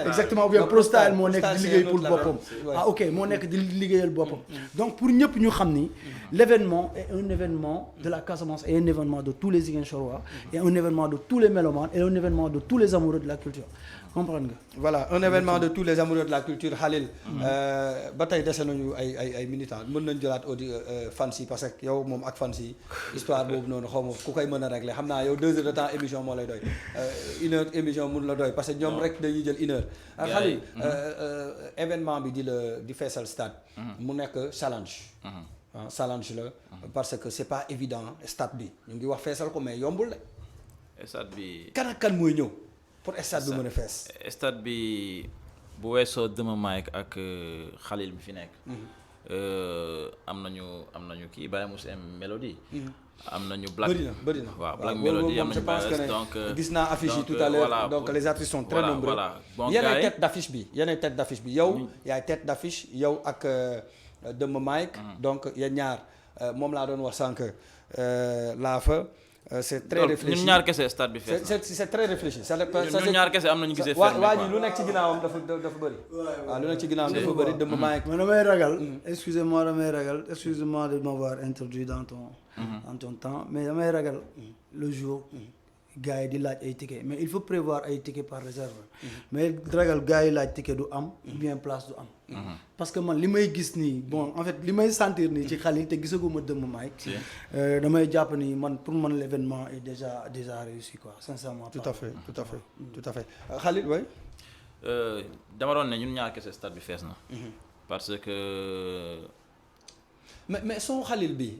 exactement ou bien Prostyle moo nekk di liggéey pour boppam ok moo nekk di liggéeyal boppam donc pour ñëpp ñu xam ni l'événement est un événement de la Casamance et un événement de tous les Ziguinchorois et un événement de tous les mélomanes et un événement de tous les amoureux de la culture comprendre nga. voilà un événement de tous les amoureux de la culture Khalil. ba tey dese nañu ay militants mën nañu jëlaat fans yi parce que yow moom ak fans yi histoire boobu noonu xaw ma ku koy mën a régler xam naa yow 2 heures de temps émission moo lay doy 1 heure émission mun la doy parce que ñoom rek dañuy jël 1 heure. Khalil événement bi di feesal stade. mu nekk challenge. challenge la parce que c'est pas évident stade bi ñu ngi wax feesal ko mais yombul de. stade bi. kan mooy ñëw. pour stade bi mën a fees. stade bi bu weesoo Dema Mike ak Khalil mi fi nekk. am nañu kii Baye Moussa Mélodie. am nañu Black bëri na waaw Black Mélodie am nañu Baye donc gis naa affiche yi tout à l'heure donc les artistes sont très nombreux. voilà bon yeneen tête d'affiche bi yow yaay tête d'affiche yow ak Dema Mike. donc yéen ñaar moom laa doon wax sànq laa fa. c'est très réfléchi ñun ñaar kese stade bi fees na c'est très réfléchi. ñun ñaar kese am nañu gisee fermé waa ji lu nekk ci ginnaawam dafa bëri. waaw lu nekk ci ginnaawam dafa bëri Dema Mike. man damay ragal. excusez-moi de m'avoir introduit dans ton temps mais damay ragal le jour. gars yi di laaj ay tickets mais il faut prévoir ay tickets par réserve. mais ragal gars yi laaj ticket du am. ou bien place du am. parce que man li may gis nii bon en fait li may sentir nii ci Khalil te gisaguma Dema Mike. damay jàpp ni pour man l'événement est déjà réussi quoi sincèrement. tout à fait Khalil way. dama doon ne ñun ñaar kese stade bi fees na. parce que. mais son Khalil bi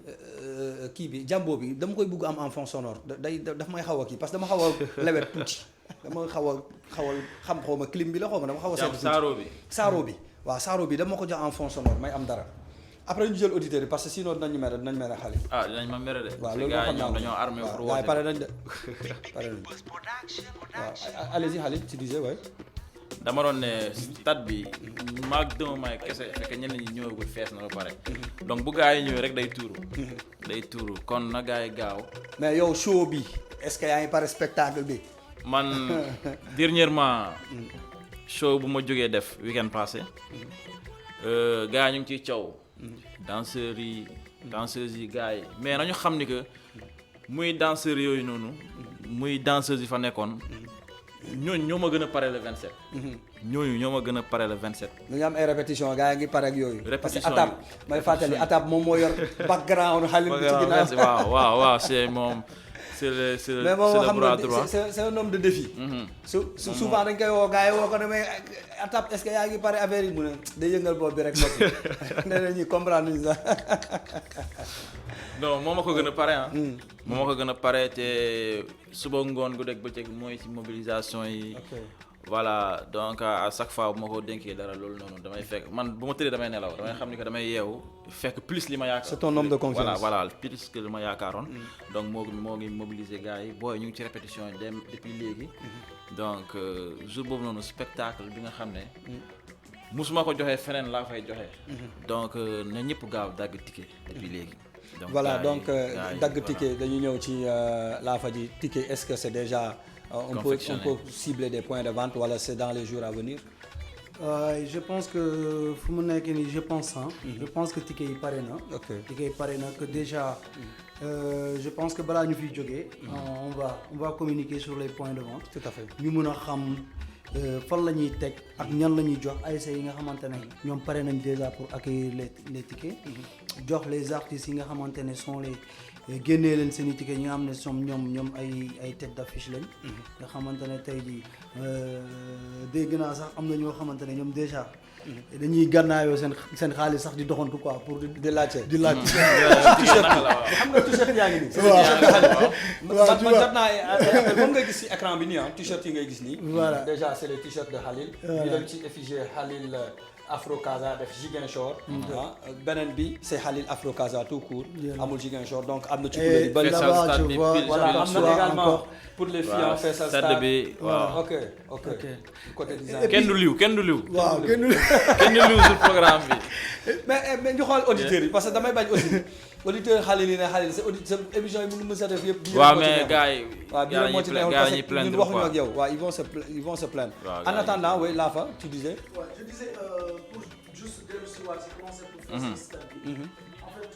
kii bi jàmbo bi dama koy bugg am en fond sonore daf may xaw a kii parce que dama xaw a lewet tuuti dama xaw a xam xaw ma clim bi la xaw ma dama xaw a seetlu tuuti saaro bi waaw saaro bi dama ko jox en fond sonore may am dara après ñu jël auditeurs yi parce que sinon dinañ mere Khalil. dinañ ma mere de. waaw loolu moo xam naa dañoo armé pour woote. waaw pare nañ de waaw allez-y Khalil tu disais waay. dama doon ne stade bi maag Dema Mike kese fekk ñenn ñi ñëwagul fees na ba pare donc bu gars yi ñëwee rek day tuuru kon na gars yi gaaw. mais yow show bi est-ce que yaa ngi pare spectacle bi. man dernièrement show bu ma jógee def week-end passé gars yi ñu ngi ciy caw. danseuses yi gars yi mais nañu xam ni que muy danseurs yooyu noonu muy danseuses yi fa nekkoon. ñooñu ñoo ma gën a pare le 27. ñooñu ñoo ma gën a pare le 27. ñu ngi am ay répétition gars yi ngi pare ak yooyu. répétition parce que Atab may fàttali Atab moom moo yor background Khalil bi ci ginnaaw. waaw c'est moom c'est le bras droit. c'est un homme de défi. souvent dañ koy woo gars yi woo ko ne mais Atab est-ce que yaa ngi pare affaire yi mu ne day yëngal bopp bi rek noppi nee na ñuy comprendre ñu sax. non moo ma ko gën a pare moo ma ko gën a pare te suba ngoon gu dégg bëccëg mooy ci mobilisation yi. voilà donc à chaque fois bu ma ko dénkee dara loolu noonu damay fekk man bu ma tëddee damay nelaw damay xam ni que damay yeewu fekk plus li ma yaakaar. c'est ton homme de confiance. voilà plus que li ma yaakaaroon. donc moo ngi mobiliser gars yi booy ñu ngi ci répétition yi dem depuis léegi. donc jour boobu noonu spectacle bi nga xam ne. musuma ko joxe feneen laa fay joxe. donc na ñëpp gaaw dagg ticket depuis léegi. donc voilà donc dagg ticket dañu ñëw ci Laafa ji ticket est-ce que c'est déjà on peut cibler des points de vente wala c'est dans les jours à venir. Je pense que fu mu nekk nii je pense que ticket yi pare na. ok ticket yi pare na que déjà je pense que balaa ñu fiy jógee. on va communiquer sur les points de vente. tout à fait ñu mën a xam fan la ñuy teg ak ñan la ñuy jox ASC yi nga xamante ne ñoom pare nañ déjà pour accueillir les tickets. jox les artistes yi nga xamante ne sont les génnee leen seen i tickets ñi nga xam ne ñoom ay tête d'affiche lañ. nga xamante ne tey jii dégg naa sax am na ñoo xamante ne ñoom déjà. dañuy gànnaayoo seen xaalis sax di doxantu quoi pour di laajte. di laajte t-shirt xam nga t-shirt yaa ngi nii. waaw man jot naa moom ngay gis ci écran bi nii ah t-shirt yi ngay gis nii. voilà déjà c'est les t-shirts de Khalil. ñu dem ci effigie Khalil Afro Casa def Ziguinchor. beneen bi c'est Khalil Afro Casa tout court. amul Ziguinchor donc am na ci couleur yu bari. là-bas tu vois voilà am na également pour les filles en Faisal Stade bi waaw. ok côté design. kenn du liw. waaw kenn du liw sur programme bi. mais ñu xool auditeurs yi parce que damay bañ aussi auditeurs Khalil yi ne Khalil sa émission yi mënu mën sa def yëpp. waaw mais gars yi. waaw bii moo ci neexul parce que ñun waxuñu quoi. ak yow waaw ils vont se plaindre. en attendant oui Laafa tu disais. Ouais, je disais pour juste dellu si waat si concept bu Faisal Stade bi. En fait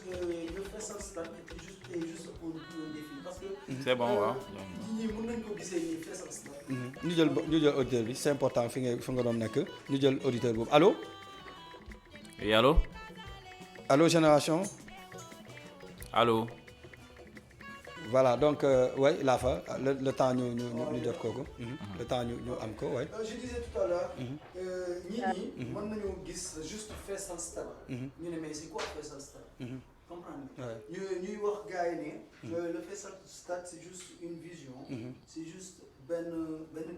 le Faisal Stade était juste un défi parce que. c'est bon waaw. ñi mën nañ ko gisee nii Faisal Stade. ñu jël auditeur bi c'est important fi nga doon nekk ñu jël auditeur boobu allo. oui allo. allo Génération. allo. voilà donc oui Laafa le temps ñu jot kooku. le temps ñu am ko oui. Je disais tout à l'heure ñi mën nañu gis juste Faisal Stade. ñu ne mais c'est quoi Faisal Stade. comprendre ñuy wax gars yi ne le Faisal Stade c'est juste une vision. c'est juste benn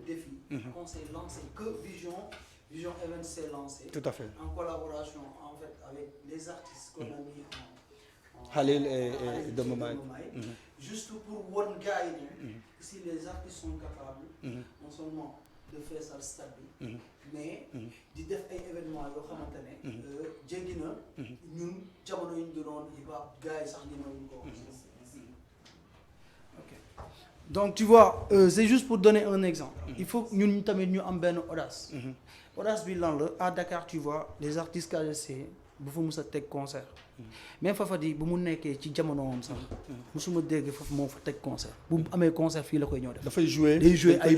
défi. qu'on s'est lancé que Vision Events s'est lancé. tout à fait en collaboration en fait avec les artistes qu'on a mis en Khalil et Domomaye. juste pour won gars yi ne si les artistes sont capables non seulement de Faisal Stade bi mais di def ay événements yoo xamante ne jéggi na ñun jamono yi ñu doon hip hop gars yi sax ñemewuñ ko. Donc tu vois c'est juste pour donner un exemple. Il faut ñun tamit ñu am benn audace. audace bi lan la à Dakar tu vois les artistes KGC bu fa mus a teg concert. même Fafadi bu mu nekkee ci jamonoom sax. musuma dégg foofu moo fa teg concert. bu amee concert fii la koy ñëw def. dafay jouer day jouer ay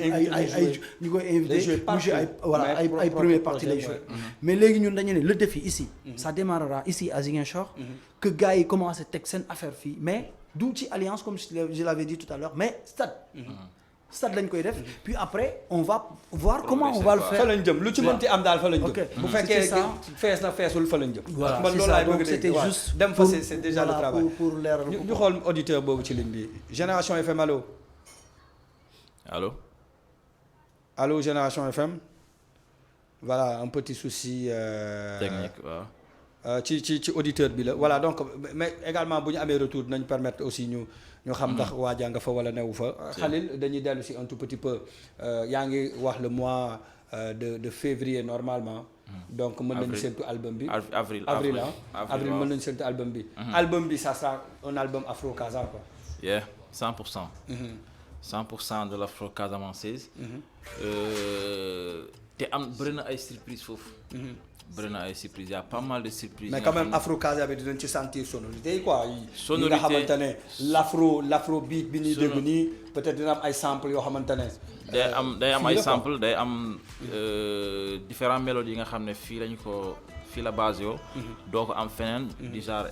ñu koy invité. mu jouer ay voilà ay première partie lay jouer. mais léegi ñun dañu ne le défi ici. ça démarrera ici à Ziguinchor. que gars yi commencé teg seen affaire fii mais du ci alliance comme je l'avais dit tout à l'heure mais stade lañ koy def puis après on va voir comment on va le faire. fa lañ jëm lu ci mënti am daal fa lañ jëm. bu fekkee fees na feesul fa lañ jëm. voilà man loolu laay bëgg a c'était juste dem fa c'est déjà le travail. pour leeral ñu xool auditeur boobu ci ligne bi Génération FM allo. allo Génération FM. voilà un petit souci. technique waaw. ci auditeur bi la voilà donc mais également bu ñu amee retour dinañ permettre aussi ñu xam ndax waajaa nga fa wala newu fa. Khalil dañuy dellu si un tout petit peu yaa ngi wax le mois de février normalement. donc mën nañu séntu album bi. avril mën nañu séntu album bi. album bi ça sera un album Afro Casa quoi. yeah 100%. 100% de l'Afro Casamançaise. te am bëri na ay surprise foofu. bëri na ay surprise y a pas mal de surprises. mais quand même Afro Casa bi dinañ ci sentir sonorité yi quoi. sonorité yi nga xamante ne l'afro beat bi ñuy dégg nii peut-être dina am ay samples yoo xamante ne. day am ay samples day am différents mélodies yi nga xam ne fii la base yoo. doo ko am feneen. du genre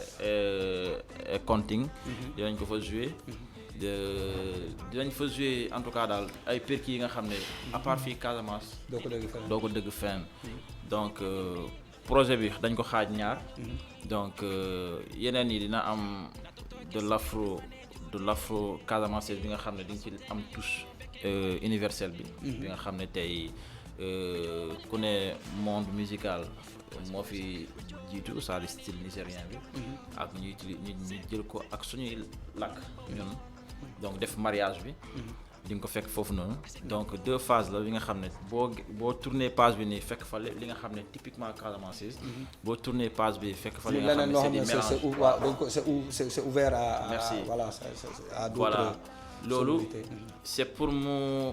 counting. dinañ ko fa jouer. dinañ fa jouer en tout cas daal ay percus yi nga xam ne à part fii Casamance. doo ko dégg feneen. donc projet bi dañ ko xaaj ñaar. donc yeneen yi dina am de l'afro Casamance bi nga xam ne di nga ci am touche universelle bi. bi nga xam ne tey ku ne monde musical moo fi jiitu c'est-à-dire style nigérien bi. ak ñu jël ko ak suñuy làkk ñun. donc def mariage bi. di nga ko fekk foofu noonu donc 2 phases la li nga xam ne boo tourner page bi nii fekk fa li nga xam ne typiquement Casamance boo tourner page bi fekk fa li nga xam ne c'est des mélanges c'est ouvert à merci voilà à d'autres voilà loolu c'est pour mu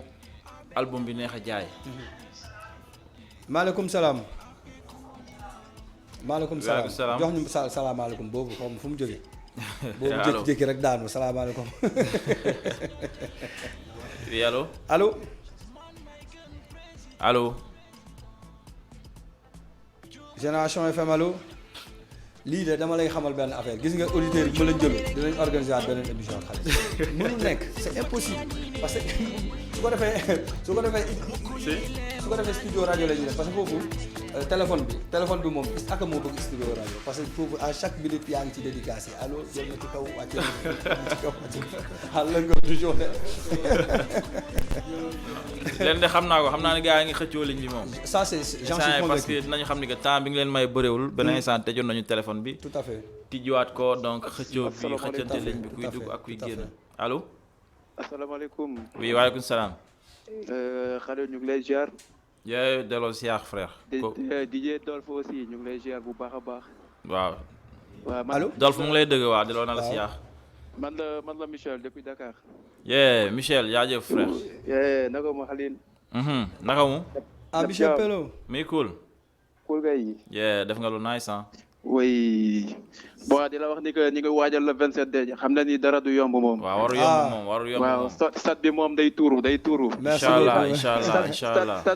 album bi neex a jaay maaleykum salaam maaleykum salaam salaam jox ñu salaamaaleykum boobu xaw ma fu mu jógee boobu jékki-jékki rek daanu salaamaaleykum oui allo allo allo Génération FM allo lii de dama lay xamal benn affaire gis nga auditeurs yi bu ma leen jëlu dinañ organiser waat beneen émission ak xale mënul nekk c'est impossible parce que su ko defee studio rajo la ñuy def parce que foofu téléphone bi moom ak moo bëgg studio rajo parce que foofu à chaque minute yaa ngi ci dédicace allo jël na ci kaw wàcce ci kaw wàcce à longueur de journée leen de xam naa ne gars yi ngi xëccoo ligne bi moom ça c'est j'en suis convaincu parce que dinañu xam ni que temps bi ngi leen may bëréewul benn instant tëjoon nañu téléphone bi tout à fait tijjiwaat ko donc xëccoo bi xëccante ligne bi kuy dugg ak kuy génn allo asalaamaaleykum oui waaleykum salaam xale ñu ngi lay ziar yooyu delloo siyaar frère DJ Dolph aussi ñu ngi lay ziar bu baax a baax waaw allo Dolph mu ngi lay dëgg waaw delloo na la siyaar man la Michel depuis Dakar Michel jaajëf frère naka mu Khalil naka mu Michel Pello muy cool kay def nga lu nice oui bon di la wax ni que ñu ngi waajal le 27 de xam na ni dara du yomb moom. waaw waru yomb moom waaw stade bi moom day tuuru. Inch'Allah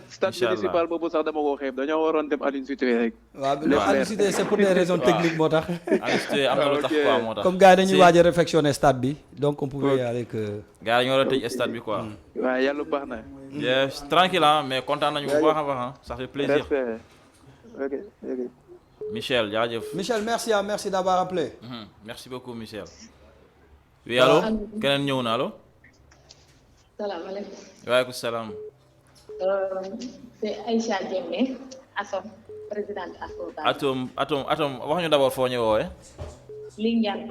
stade municipal boobu sax dama ko xeeb dañoo waroon dem Aline Sitoé rek. waaw Aline Sitoé c'est pour des raisons techniques moo tax. Aline Sitoé am na lu tax quoi moo tax. comme gars yi dañuy waaj a réfectionner stade bi donc on pouvait y aller que. gars yi ñoo war a tëj stade bi quoi. waaw yàlla baax na. tranquille mais kontaan nañu bu baax a baax ça fait plaisir. ok. Michel jaajëf. Michel merci d'avoir appelé. Merci beaucoup Michel. oui allo keneen ñëw na allo. salaamaaleykum. waaleykum salaam. c'est Aïcha Diémé Atom présidente Afroca. Atom wax ñu d'abord foo ñu woowee. Lindiane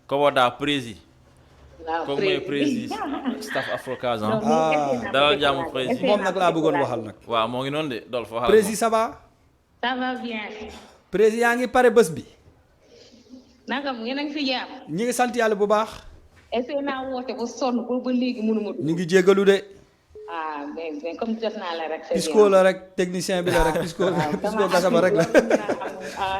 Koboda prési. waaw comme mooy prési staff Afrocas dalal jàmm prési. moom nag laa bëggoon waxal nag. waaw moo ngi noonu de Dolph waxal. prési ça va. ça va bien. président yaa ngi pare bés bi. naka mu yéen a ngi fi jàmm. ñi ngi sant yàlla bu baax. essayé naa woote ba sonn ba léegi mënuma. ñu ngi jégalu de. mais comme jot naa la rek. Pisco la rek technicien bi la rek Pisco Gassama rek la.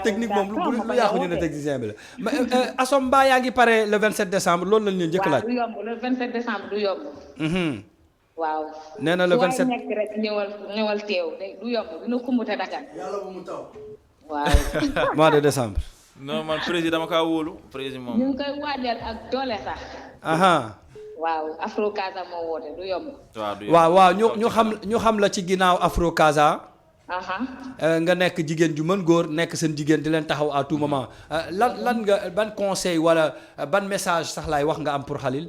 technique moom lu yàqu ñu ne technicien bi la. mais Assom Ba yaa ngi pare le 27 décembre loolu lañ leen njëkk laaj. waaw du yomb le 27 décembre du yomb. waaw. nee na le 27 nekk rek ñëwal teew du yomb dina kumbute dagal. yàlla bu mu taw. waaw. mois de décembre. non man président dama kaa wóolu président moom. ñu ngi koy waajal ak doole sax. waaw Afro Casa moo woote du yomb. waaw ñu xam la ci ginnaaw Afro Casa. nga nekk jigéen ju mën góor nekk seen jigéen di leen taxaw à tout moment lan nga ban conseil wala ban message sax laay wax nga am pour Khalil.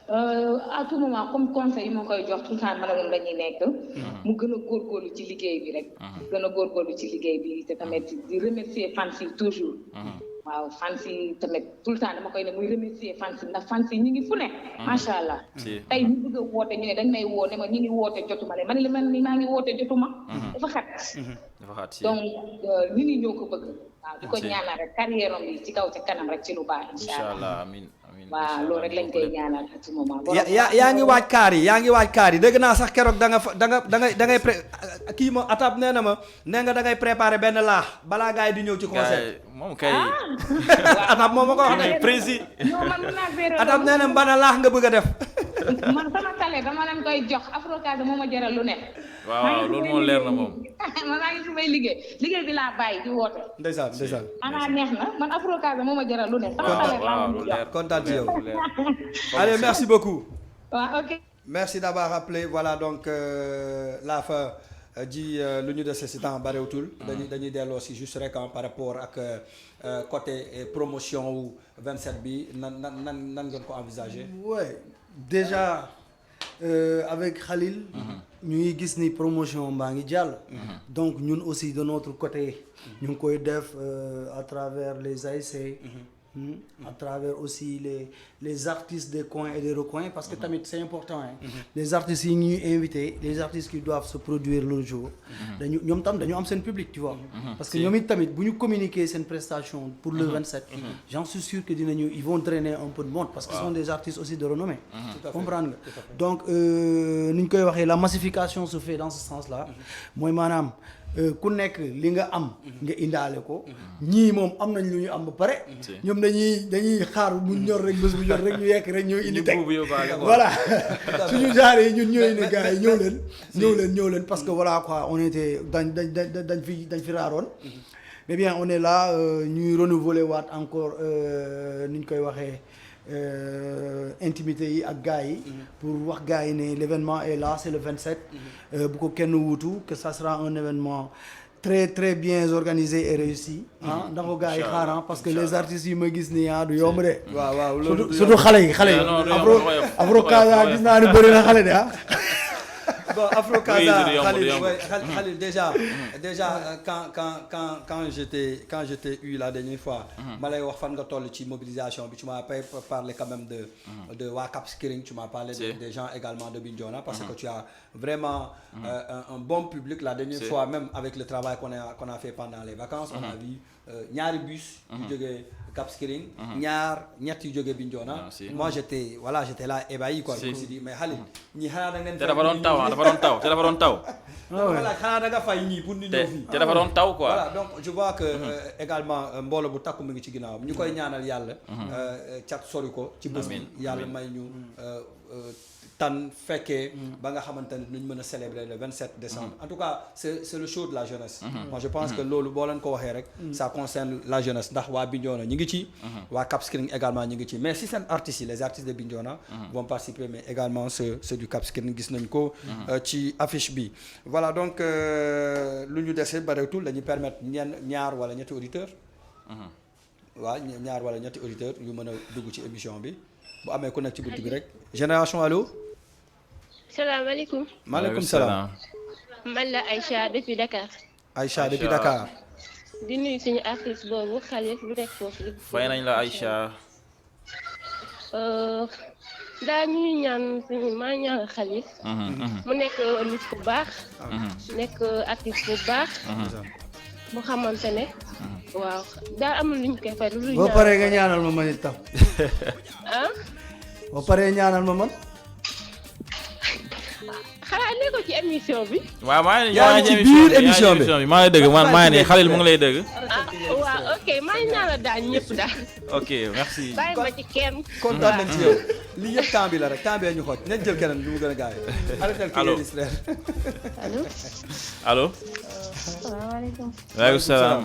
à tout moment comme conseil yi ma koy jox tout le temps man moom dañuy nekk. mu gën a góorgóorlu ci liggéey bi rek. gën a góorgóorlu ci liggéey bi te tamit di remercier fans yi toujours. waaw fans yi tamit tout le temps dama koy ne muy remercier fans yi ndax fans yi ñu ngi fu ne. macha allah. tey ñu bëgg a woote ñu ne dañ may woo ne ma ñu ngi woote jotuma leen man li man ni maa ngi woote jotuma. dafa xat. donc nit ñi ñoo ko bëgg. waaw di ko ñaanal rek carrière am bi ci kaw ci kanam rek ci lu baax incha allah amiin. waaw loolu rek lañ koy ñaanal à ce moment. yaa ngi waaj kaar yi dégg naa sax keroog da ngay kii ma atab nee na ma nee nga da ngay préparer benn laax balaa gars yi di ñëw ci concert. moom kay. atab moom ma ko wax ne précis. atab nee na bana laax nga bëgg a def. man sama tale dama leen koy jox Afro Casa moo ma jaral lu ne. waaw loolu moo leer na moom. man maa ngi fi may liggéey bi laa bàyyi di woote. ndeysaan. ana neex na man Afro Casa moo ma jaral lu ne. sama tale laa ma jox kontaan ci yow. Allez, merci beaucoup. Ok. Merci d'avoir appelé. Voilà donc la fa ji lu ñu dese si temps barewtul. dañuy delloo si juste rek par rapport ak côté promotion wu 27 bi nan ngeen ko envisager. Ouais, déjà avec Khalil. ñu ngi gis ni promotion baa ngi jàll. donc ñun aussi de notre côté. ñu ngi koy def à travers les ASC. à travers aussi les artistes des coins et des recoins parce que tamit c'est important hein. Les artistes yi ñuy invité les artistes qui doivent se produire le jour ñoom tam dañu am seen public tu vois parce que ñoom it tamit bu ñu communiquer seen prestation pour le 27 j'en suis sûr que ils vont drainer un peu de monde parce que ce sont des artistes aussi de renommée comprendre nga donc ni ñu koy waxee la massification se fait dans ce sens là mooy maanaam ku nekk li nga am nga indaale ko ñii moom am nañ lu ñu am ba pare ñoom dañuy xaar mu ñor rek bés bu ñor rek ñu yekk rek ñu indi teg voilà suñu genre yi ñun ñooy ne gars yi ñëw leen parce que voilà quoi on était dañ fi raaroon mais bien on est là ñuy renouveler waat encore ni ñu koy waxee intimité yi ak gars yi pour wax gars yi ne l'événement est là c'est le 27 bu ko kenn wuutu que ça sera un événement très très bien organisé et réussi ndax ko gars yi xaar parce que les artistes yi ma gis nii du yomb de waaw surtout xale yi Afro Casa gis naa ni bëri na xale de Bon, Afro Casa, Khalil, déjà quand j'étais eu la dernière fois, malay wax fan nga toll ci mobilisation bi, tu m'as parlé quand même de waa Cap Skirring, tu m'as parlé des gens également de Bignona parce que tu as vraiment un bon public. La dernière fois même avec le travail qu'on a fait pendant les vacances, on a vu ñaari bus yu jógee Cap Skirring, ñett yu jógee Bignona. Moi j'étais là ébahi quoi. Je me suis dit mais Khalil ñi xanaa da ngeen dafa doon taw voilà xanaa da nga fay ñii pour ñu ñëw fii te dafa doon taw quoi. Voilà donc je vois que également mbooloo bu takku mu ngi ci ginnaawam ñu koy ñaanal yàlla cat sori ko ci bés bi yàlla may ñu tan fekkee ba nga xamante ne nuñ mën a célébrer le 27 décembre. En tout cas c'est le show de la jeunesse. Moi je pense que loolu boo leen ko waxee rek ça concerne la jeunesse ndax waa Bignona ñi ngi ci waa Cap Skirring également ñi ngi ci mais si seen artistes yi les artistes de Bignona vont participer mais également ceux du Cap Skirring gis nañ ko ci affiche bi. Voilà donc lu ñu dese bareetul dañuy permettre ñaar wala ñetti auditeurs waaw ñaar wala ñetti auditeurs yu mën a dugg ci émission bi bu amee ku nekk ci bunt bi rek Génération Allo. salaamaaleykum. maaleykum salaam. man la Aïcha depuis Dakar. Aïcha depuis Dakar. di nuyu suñu artiste boobu Khalil bu nekk foofu. fay nañ la Aïcha. daa ñuy ñaan maa ñaan Khalil. mu nekk nit ku baax. nekk artiste bu baax. mu xamante ne. waaw daa am lu ñu koy fay lu ñu. boo paree nga ñaanal ma man itam. boo paree ñaanal ma man. xanaa ne ko ci émission bi. waaw maa ngi yaa ngi ci biir émission bi maa ngi dégg maa ngi nii Khalil mu ngi lay dégg. waaw ok maa ngi ñaanal daal ñëpp daal. ok merci. bàyyi ma ci kenn. kontaan nañ ci yow li yëpp temps bi la rek temps bi ñu xooj nañ jël keneen lu mu gën a gaawee. allo allo. allo. salaamaaleykum. waaleykum salaam.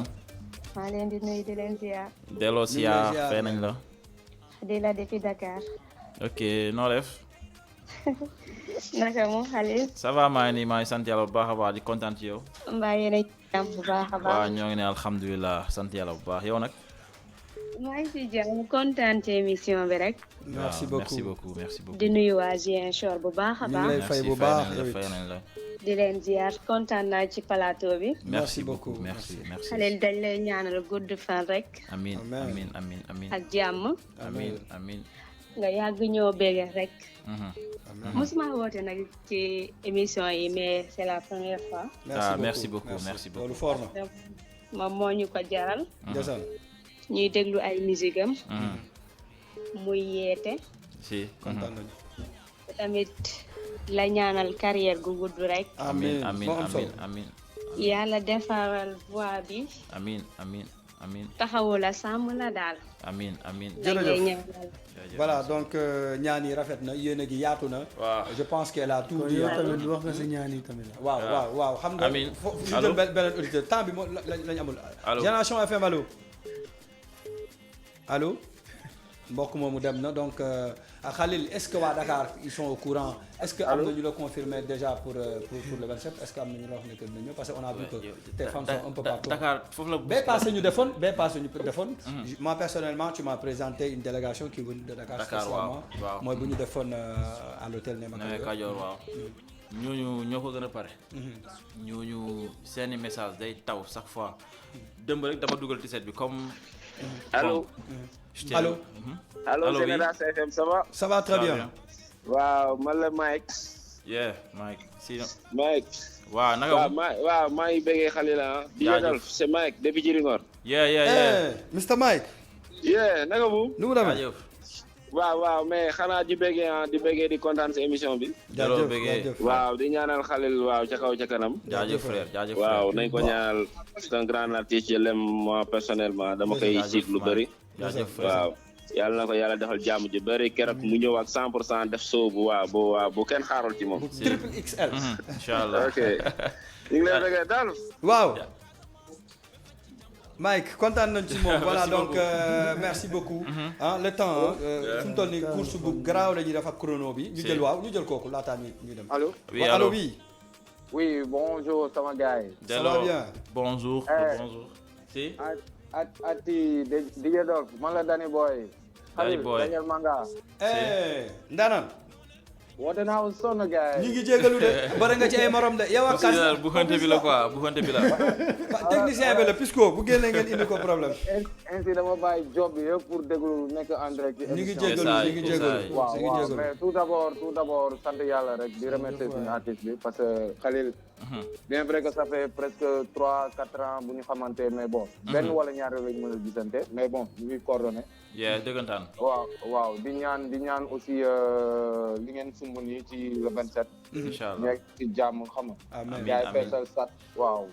maa leen di nuyu di leen ziar. delloo ziar fay nañ la. di la depuis Dakar. ok noo def. naka mu Khalil. ça va maa ngi nii maa ngi sant yàlla bu baax a baax di kontaan ci yow. mbaa yéen a jàmm bu baax a baax. waaw ñoo ngi ne alhamdulilah sant yàlla bu baax yow nag. maa ngi si jàmm kontaan ci émission bi rek. merci beaucoup merci beaucoup. di nuyu waa Ziguinchor bu baax a baax. ñu ngi lay fay bu baax fay nañ la. di leen ziar kontaan naa ci plateau bi. merci beaucoup merci. Khalil dañ lay ñaanal gudd fan rek. amiin amiin amiin amiin. ak jàmm. amiin amiin. nga yàgg ñoo bége rek. mosuma woote nag ci émission yi mais c'est la première fois. merci beaucoup merci beaucoup. loolu fort na. moom moo ñu ko jaral. ñuy déglu ay musique am. muy yeete. si kontaan nañu. tamit la ñaanal carrière gu gudd rek. amiin amiin amiin amiin. yàlla defaral voix bi. amiin amiin amiin. taxawu la sàmm la daal. amiin amiin. jërëjëf voilà donc ñaan yi rafet na yéen a gi yaatu na. waaw je pense qu'elle a tout dit. yow tamit wax nga sa ñaan yi tamit. waaw xam nga. amiin foofu ñu jël beneen auditeur temps bi moo lañ amul. Génération FM allo. allo. mbokk moomu dem na donc Khalil est-ce que waa Dakar ils sont au courant est-ce que am na ñu la confirmer déjà pour le 27 est-ce que am na ñu la wax ne que dina ñëw parce que on a vu que tes fans sont un peu partout. Dakar foofu la. bee passé ñu defoon. moi personnellement tu m'as présenté une délégation qui est venue de Dakar. waaw mooy bu ñu defoon à l'hôtel Néma Kajoor waaw. ñooñu ñoo ko gën a pare. ñooñu seeni message day taw chaque fois. démb rek dama dugal tiset bi comme Allô. Allô. Allô Génération FM ça va. Ça va très bien. waaw man la Mike. yeah Mike. si Mike. waaw naka waaw maa ngi bëggee xale la ah. di Adolphe c'est Mike depuis Djiringor. yeah Mr Mike. yeah naka bu. nu mu demee. waaw mais xanaa di bëggee di kontaan si émission bi. jaajëf waaw di ñaanal Khalil waaw ca kaw ca kanam. jaajëf frère waaw nañ ko ñaanal c'est un grand artiste je l'aime moi personnellement dama koy siit lu bëri. waaw yàlla na ko yàlla defal jàmm ji bëri keroog mu ñëw ak 100% def soobu waaw bu kenn xaarul ci moom. triple XL. inchallah ok ñu ngi lay bëggee daal. waaw. Mike kontaan nañ ci moom voilà donc merci beaucoup. Le temps fu mu toll nii course bu garaaw la ñuy def ak chrono bi. ñu jël kooku laataa ñu dem. allo allo oui. oui bonjour sama gars yi. ça va bien. bonjour. si. ati DJ Dolph man la Danny Boy. Danny Boy Daniel Manga. Ndaanaan. woote naa woon sonn gars yi. ñu ngi jégalu de bëri nga ci ay morom de yow ak kan. bu xante bi la quoi bu xante bi la. technicien bi la Pisco bu génnee ngeen indi ko problème. ainsi dama bàyyi job bi yëpp pour déglu nekk en direct ci émission ñu ngi jégalu waaw mais tout d'abord sant yàlla rek di remercier suñu artiste bi parce que Khalil bien vrai que ça fait presque 3-4 ans bu ñu xamante mais bon benn wala ñaari lañ mën a gisante mais bon ñu ngi coordonné dëggantaan waaw di ñaan aussi li ngeen sumb nii ci le 27 inchallah nekk ci jàmm xam nga gaay feesal sat waaw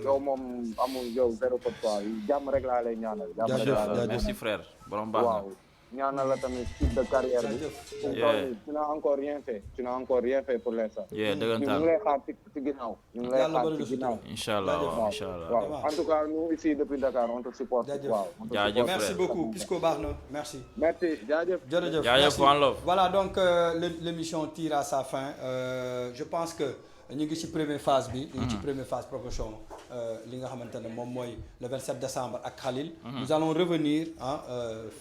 yow moom amul yow zéro faute quoi jàmm rek laa lay ñaanal jàmm rek laa lay merci frère borom baax waaw ñaanal la tamit suite de carrière bi tu n'as encore rien fait pour l'instant dëggantaan ñu ngi lay xaar ci ginnaaw inchallah waaw en tout cas nous ici depuis Dakar on te supporte waaw jaajëf merci beaucoup Pisco baax na merci jaajëf one love voilà donc l'émission tire à sa fin je pense que ñu ngi ci première phase bi ñu ngi ci première phase promotion li nga xamante ne moom mooy le 27 décembre ak Khalil nous allons revenir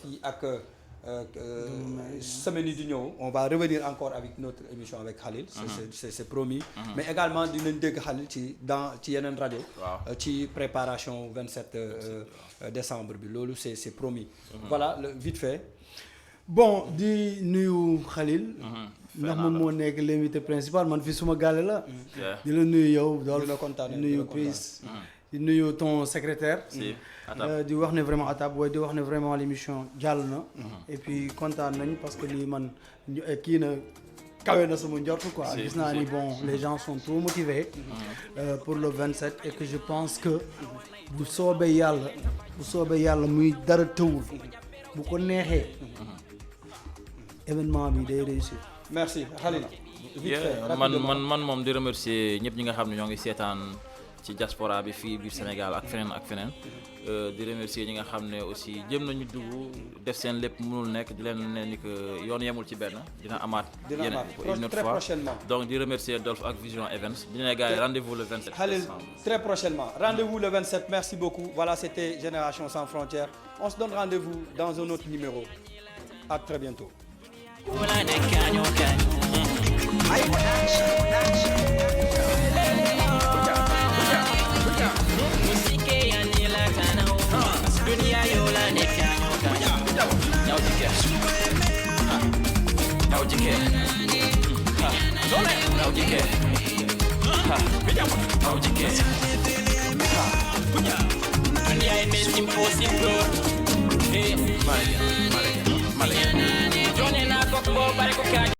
fii ak semaine yi di ñëw on va revenir encore avec notre émission avec Khalil c'est promis mais également dinañ dégg Khalil ci yeneen rajo ci préparation 27 décembre bi loolu c'est promis voilà vite fait bon di nuyu Khalil ndax moom moo nekk l'invité principal man fi suma gàlle la di la nuyu yow dool di nuyu Chris di nuyu ton secrétaire di wax ne vraiment Atab waaye di wax ne vraiment l'émission jàll na et puis kontaan nañ parce que lii man kii na kawe na sama njort quoi gis naa ni bon les gens sont trop motivés pour le 27 et que je pense que bu soobee yàlla muy dara tëwul bu ko neexee événement bi day réussir. merci Khalil. man moom di remercier ñëpp ñi nga xam ne ñoo ngi seetaan ci diaspora bi fii biir Sénégal ak feneen di remercier ñi nga xam ne aussi jëm nañu dugg def seen lépp mënul nekk di leen ne ni que yoon yemul ci benn dina amaat yeneen une autre fois donc di remercier Dolph ak Vision Events di ne gars yi rendez-vous le 27 Khalil très prochainement rendez-vous le 27 merci beaucoup voilà c'était Génération Sans Frontières on se donne rendez-vous dans un autre numéro à très bientôt. Johnny na kok bo bare ko